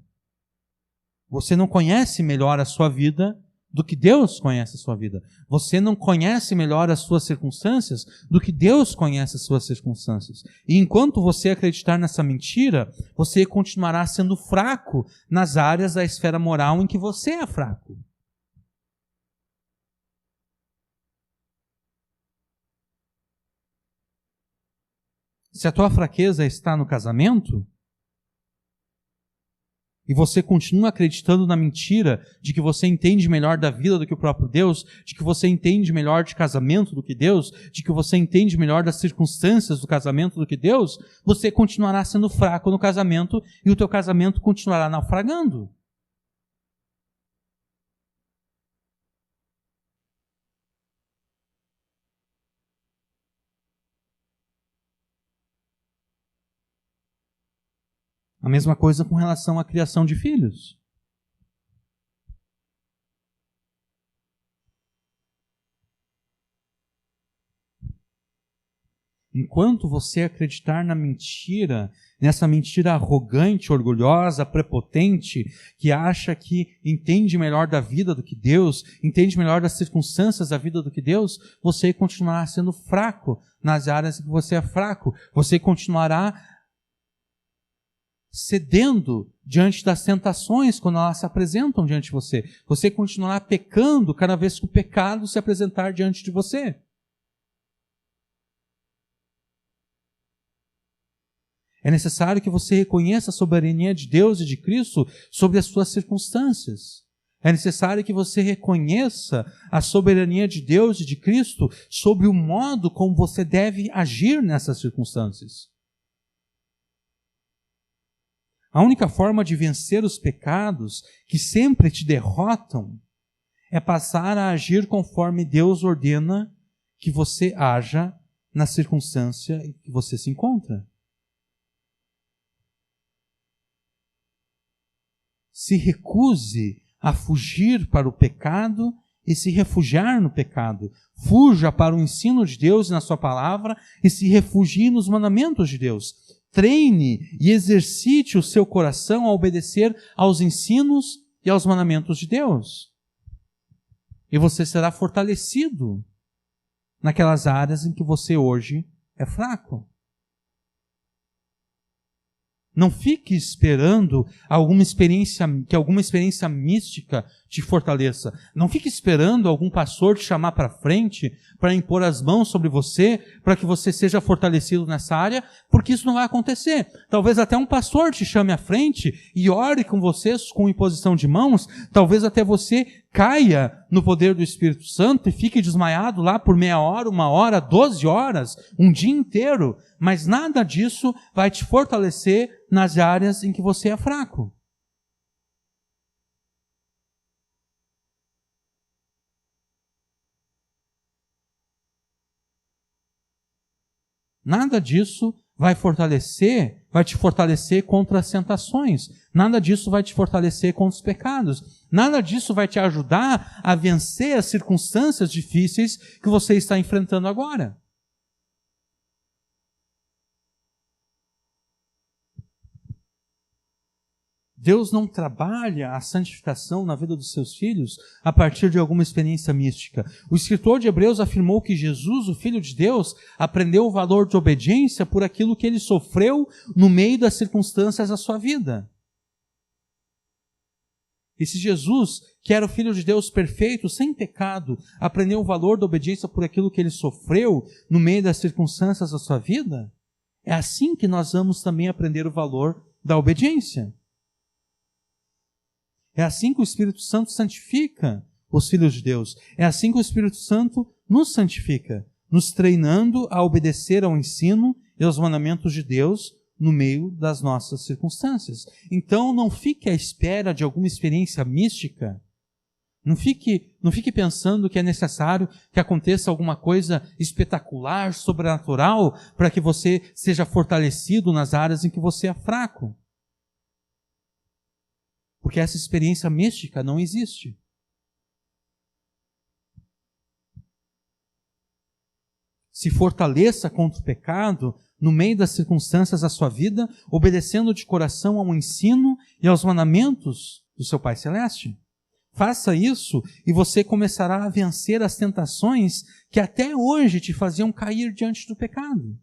Você não conhece melhor a sua vida do que Deus conhece a sua vida. Você não conhece melhor as suas circunstâncias do que Deus conhece as suas circunstâncias. E enquanto você acreditar nessa mentira, você continuará sendo fraco nas áreas da esfera moral em que você é fraco. Se a tua fraqueza está no casamento, e você continua acreditando na mentira de que você entende melhor da vida do que o próprio Deus, de que você entende melhor de casamento do que Deus, de que você entende melhor das circunstâncias do casamento do que Deus, você continuará sendo fraco no casamento e o teu casamento continuará naufragando. A mesma coisa com relação à criação de filhos. Enquanto você acreditar na mentira, nessa mentira arrogante, orgulhosa, prepotente, que acha que entende melhor da vida do que Deus, entende melhor das circunstâncias da vida do que Deus, você continuará sendo fraco nas áreas em que você é fraco. Você continuará cedendo diante das tentações quando elas se apresentam diante de você. Você continuará pecando cada vez que o pecado se apresentar diante de você. É necessário que você reconheça a soberania de Deus e de Cristo sobre as suas circunstâncias. É necessário que você reconheça a soberania de Deus e de Cristo sobre o modo como você deve agir nessas circunstâncias. A única forma de vencer os pecados que sempre te derrotam é passar a agir conforme Deus ordena que você haja na circunstância em que você se encontra. Se recuse a fugir para o pecado e se refugiar no pecado. Fuja para o ensino de Deus na sua palavra e se refugie nos mandamentos de Deus. Treine e exercite o seu coração a obedecer aos ensinos e aos mandamentos de Deus. E você será fortalecido naquelas áreas em que você hoje é fraco. Não fique esperando que alguma experiência mística te fortaleça. Não fique esperando algum pastor te chamar para frente para impor as mãos sobre você, para que você seja fortalecido nessa área, porque isso não vai acontecer. Talvez até um pastor te chame à frente e ore com você com imposição de mãos. Talvez até você caia no poder do Espírito Santo e fique desmaiado lá por meia hora, 1 hora, 12 horas, um dia inteiro. Mas nada disso vai te fortalecer nas áreas em que você é fraco. Nada disso vai te fortalecer contra as tentações. Nada disso vai te fortalecer contra os pecados. Nada disso vai te ajudar a vencer as circunstâncias difíceis que você está enfrentando agora. Deus não trabalha a santificação na vida dos seus filhos a partir de alguma experiência mística. O escritor de Hebreus afirmou que Jesus, o Filho de Deus, aprendeu o valor de obediência por aquilo que ele sofreu no meio das circunstâncias da sua vida. E se Jesus, que era o Filho de Deus perfeito, sem pecado, aprendeu o valor da obediência por aquilo que ele sofreu no meio das circunstâncias da sua vida, é assim que nós vamos também aprender o valor da obediência. É assim que o Espírito Santo santifica os filhos de Deus. É assim que o Espírito Santo nos santifica, nos treinando a obedecer ao ensino e aos mandamentos de Deus no meio das nossas circunstâncias. Então, não fique à espera de alguma experiência mística. Não fique pensando que é necessário que aconteça alguma coisa espetacular, sobrenatural, para que você seja fortalecido nas áreas em que você é fraco. Porque essa experiência mística não existe. Se fortaleça contra o pecado no meio das circunstâncias da sua vida, obedecendo de coração ao ensino e aos mandamentos do seu Pai Celeste. Faça isso e você começará a vencer as tentações que até hoje te faziam cair diante do pecado.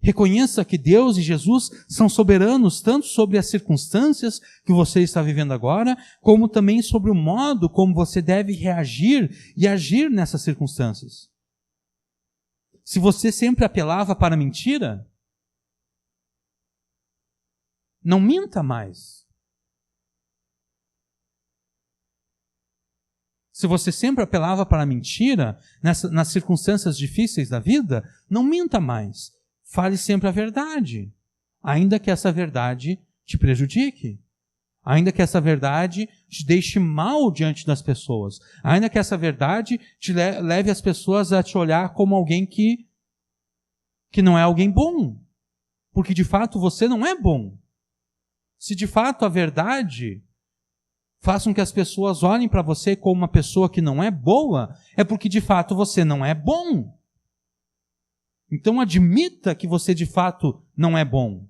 Reconheça que Deus e Jesus são soberanos tanto sobre as circunstâncias que você está vivendo agora, como também sobre o modo como você deve reagir e agir nessas circunstâncias. Se você sempre apelava para a mentira, não minta mais. Se você sempre apelava para a mentira nas circunstâncias difíceis da vida, não minta mais. Fale sempre a verdade, ainda que essa verdade te prejudique, ainda que essa verdade te deixe mal diante das pessoas, ainda que essa verdade te leve as pessoas a te olhar como alguém que não é alguém bom, porque de fato você não é bom. Se de fato a verdade faz com que as pessoas olhem para você como uma pessoa que não é boa, é porque de fato você não é bom. Então admita que você de fato não é bom.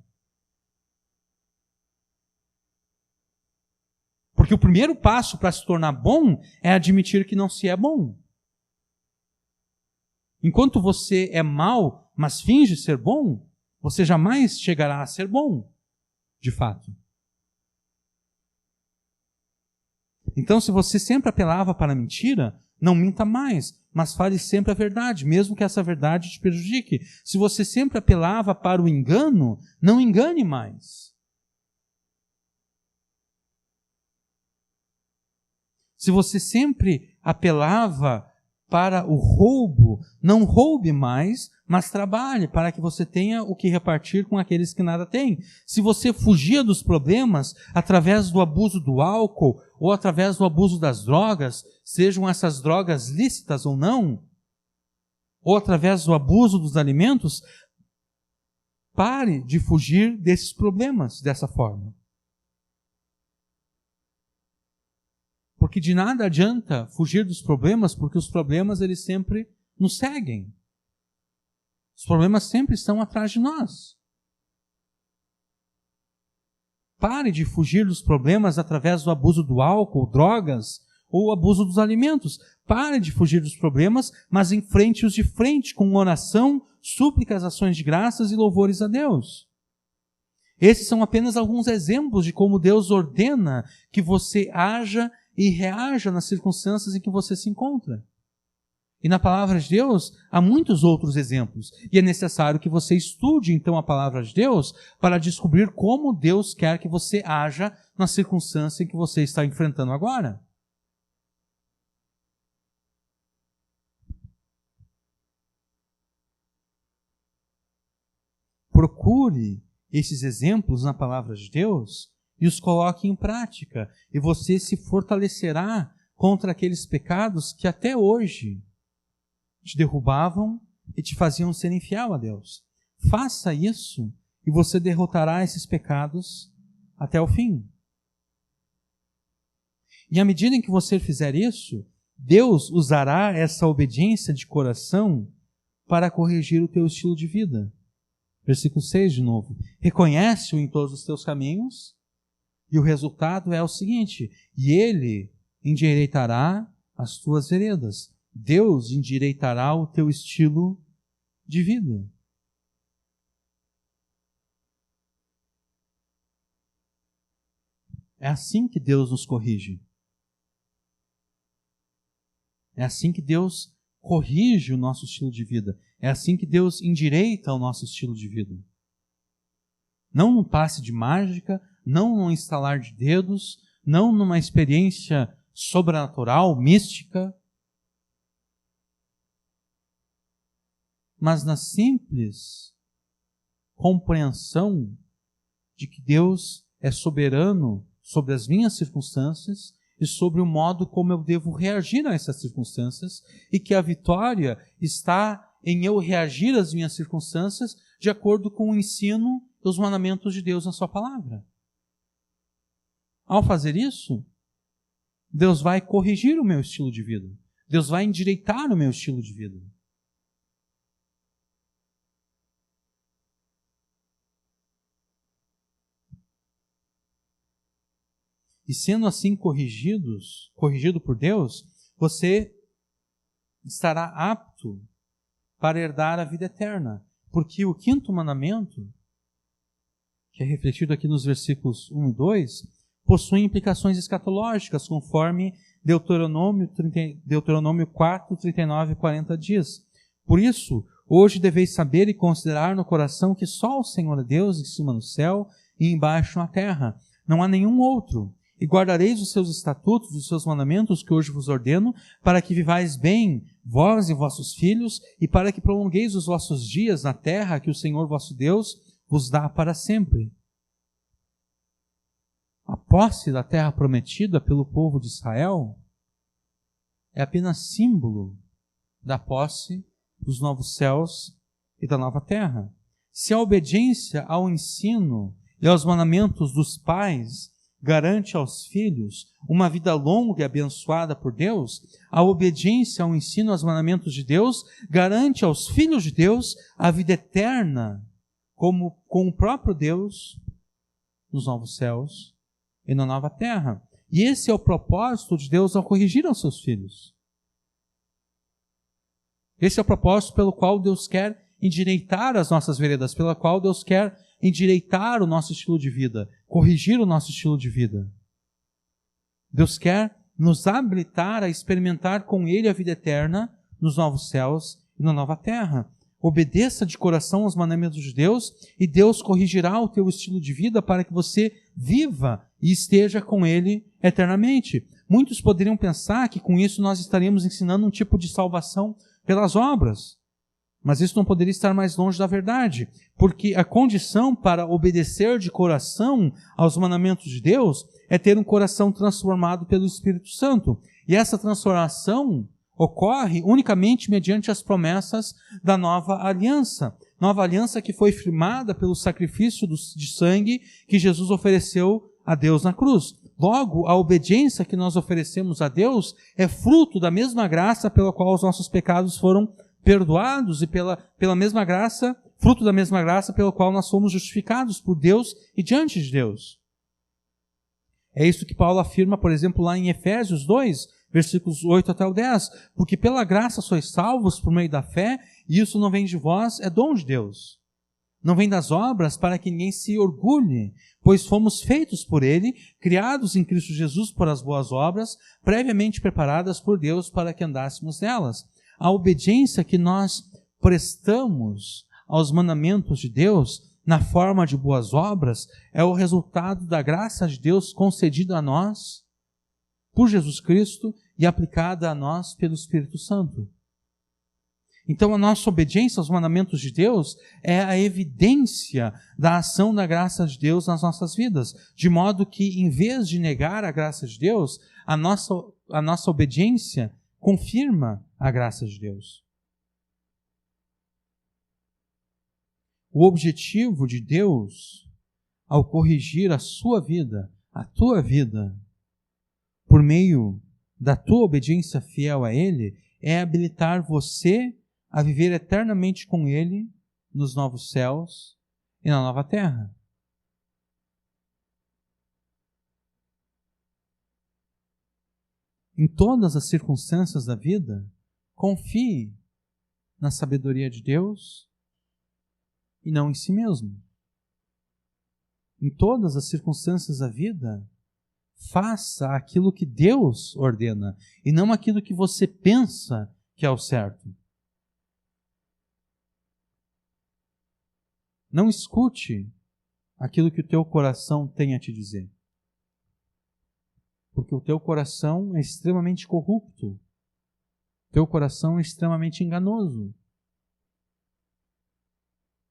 Porque o primeiro passo para se tornar bom é admitir que não se é bom. Enquanto você é mau, mas finge ser bom, você jamais chegará a ser bom, de fato. Então, se você sempre apelava para a mentira, não minta mais, mas fale sempre a verdade, mesmo que essa verdade te prejudique. Se você sempre apelava para o engano, não engane mais. Se você sempre apelava para o roubo, não roube mais, mas trabalhe para que você tenha o que repartir com aqueles que nada têm. Se você fugia dos problemas através do abuso do álcool ou através do abuso das drogas, sejam essas drogas lícitas ou não, ou através do abuso dos alimentos, pare de fugir desses problemas dessa forma. Porque de nada adianta fugir dos problemas, porque os problemas eles sempre nos seguem. Os problemas sempre estão atrás de nós. Pare de fugir dos problemas através do abuso do álcool, drogas ou abuso dos alimentos. Pare de fugir dos problemas, mas enfrente-os de frente com oração, súplicas, ações de graças e louvores a Deus. Esses são apenas alguns exemplos de como Deus ordena que você haja e reaja nas circunstâncias em que você se encontra. E na palavra de Deus há muitos outros exemplos. E é necessário que você estude então a palavra de Deus para descobrir como Deus quer que você haja na circunstância em que você está enfrentando agora. Procure esses exemplos na palavra de Deus e os coloque em prática. E você se fortalecerá contra aqueles pecados que até hoje te derrubavam e te faziam ser infiel a Deus. Faça isso e você derrotará esses pecados até o fim. E à medida em que você fizer isso, Deus usará essa obediência de coração para corrigir o teu estilo de vida. Versículo 6 de novo. Reconhece-o em todos os teus caminhos e o resultado é o seguinte: e Ele endireitará as tuas veredas. Deus endireitará o teu estilo de vida. É assim que Deus nos corrige. É assim que Deus corrige o nosso estilo de vida. É assim que Deus endireita o nosso estilo de vida. Não num passe de mágica, não num estalar de dedos, não numa experiência sobrenatural, mística, mas na simples compreensão de que Deus é soberano sobre as minhas circunstâncias e sobre o modo como eu devo reagir a essas circunstâncias, e que a vitória está em eu reagir às minhas circunstâncias de acordo com o ensino dos mandamentos de Deus na sua palavra. Ao fazer isso, Deus vai corrigir o meu estilo de vida. Deus vai endireitar o meu estilo de vida. E sendo assim corrigido por Deus, você estará apto para herdar a vida eterna. Porque o quinto mandamento, que é refletido aqui nos versículos 1 e 2, possui implicações escatológicas, conforme Deuteronômio 4, 39 e 40 diz. Por isso, hoje deveis saber e considerar no coração que só o Senhor é Deus em cima no céu e embaixo na terra. Não há nenhum outro. E guardareis os seus estatutos, os seus mandamentos que hoje vos ordeno, para que vivais bem, vós e vossos filhos, e para que prolongueis os vossos dias na terra que o Senhor vosso Deus vos dá para sempre. A posse da terra prometida pelo povo de Israel é apenas símbolo da posse dos novos céus e da nova terra. Se a obediência ao ensino e aos mandamentos dos pais garante aos filhos uma vida longa e abençoada por Deus, a obediência ao ensino aos mandamentos de Deus garante aos filhos de Deus a vida eterna com o próprio Deus nos novos céus e na nova terra. E esse é o propósito de Deus ao corrigir aos seus filhos. Esse é o propósito pelo qual Deus quer endireitar as nossas veredas, pela qual Deus quer endireitar o nosso estilo de vida, corrigir o nosso estilo de vida. Deus quer nos habilitar a experimentar com Ele a vida eterna nos novos céus e na nova terra. Obedeça de coração aos mandamentos de Deus e Deus corrigirá o teu estilo de vida para que você viva e esteja com Ele eternamente. Muitos poderiam pensar que com isso nós estaríamos ensinando um tipo de salvação pelas obras. Mas isso não poderia estar mais longe da verdade, porque a condição para obedecer de coração aos mandamentos de Deus é ter um coração transformado pelo Espírito Santo. E essa transformação ocorre unicamente mediante as promessas da nova aliança. Nova aliança que foi firmada pelo sacrifício de sangue que Jesus ofereceu a Deus na cruz. Logo, a obediência que nós oferecemos a Deus é fruto da mesma graça pela qual os nossos pecados foram perdoados e pela mesma graça, fruto da mesma graça pela qual nós fomos justificados por Deus e diante de Deus. É isso que Paulo afirma, por exemplo, lá em Efésios 2, versículos 8 até o 10. Porque pela graça sois salvos por meio da fé, e isso não vem de vós, é dom de Deus. Não vem das obras para que ninguém se orgulhe, pois fomos feitos por Ele, criados em Cristo Jesus por as boas obras, previamente preparadas por Deus para que andássemos nelas. A obediência que nós prestamos aos mandamentos de Deus, na forma de boas obras, é o resultado da graça de Deus concedida a nós por Jesus Cristo e aplicada a nós pelo Espírito Santo. Então, a nossa obediência aos mandamentos de Deus é a evidência da ação da graça de Deus nas nossas vidas, de modo que, em vez de negar a graça de Deus, a nossa obediência confirma a graça de Deus. O objetivo de Deus, ao corrigir a sua vida, a tua vida, por meio da tua obediência fiel a Ele, é habilitar você a viver eternamente com Ele nos novos céus e na nova terra. Em todas as circunstâncias da vida, confie na sabedoria de Deus e não em si mesmo. Em todas as circunstâncias da vida, faça aquilo que Deus ordena e não aquilo que você pensa que é o certo. Não escute aquilo que o teu coração tem a te dizer. Porque o teu coração é extremamente corrupto. O teu coração é extremamente enganoso.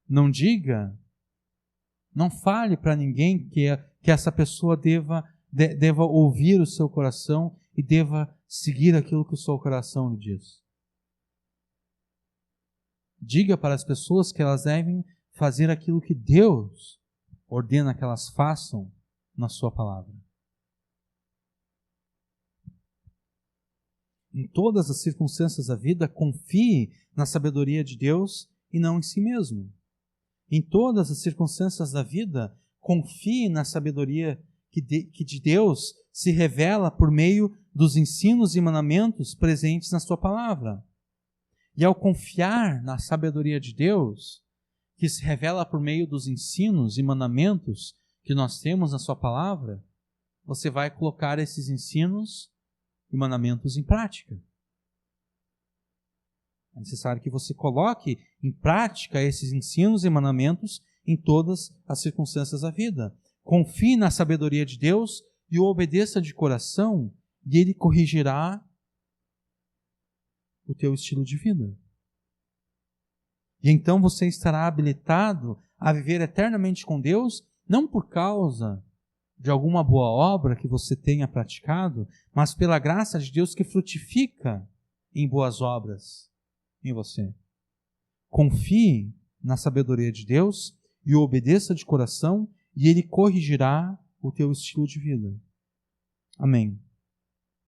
Não diga, não fale para ninguém que essa pessoa deva ouvir o seu coração e deva seguir aquilo que o seu coração lhe diz. Diga para as pessoas que elas devem fazer aquilo que Deus ordena que elas façam na sua palavra. Em todas as circunstâncias da vida, confie na sabedoria de Deus e não em si mesmo. Em todas as circunstâncias da vida, confie na sabedoria que de Deus se revela por meio dos ensinos e mandamentos presentes na sua palavra. E ao confiar na sabedoria de Deus, que se revela por meio dos ensinos e mandamentos que nós temos na sua palavra, você vai colocar esses ensinos e mandamentos em prática. É necessário que você coloque em prática esses ensinos e mandamentos em todas as circunstâncias da vida. Confie na sabedoria de Deus e o obedeça de coração, e Ele corrigirá o teu estilo de vida. E então você estará habilitado a viver eternamente com Deus, não por causa de alguma boa obra que você tenha praticado, mas pela graça de Deus que frutifica em boas obras em você. Confie na sabedoria de Deus e o obedeça de coração, e Ele corrigirá o teu estilo de vida. Amém.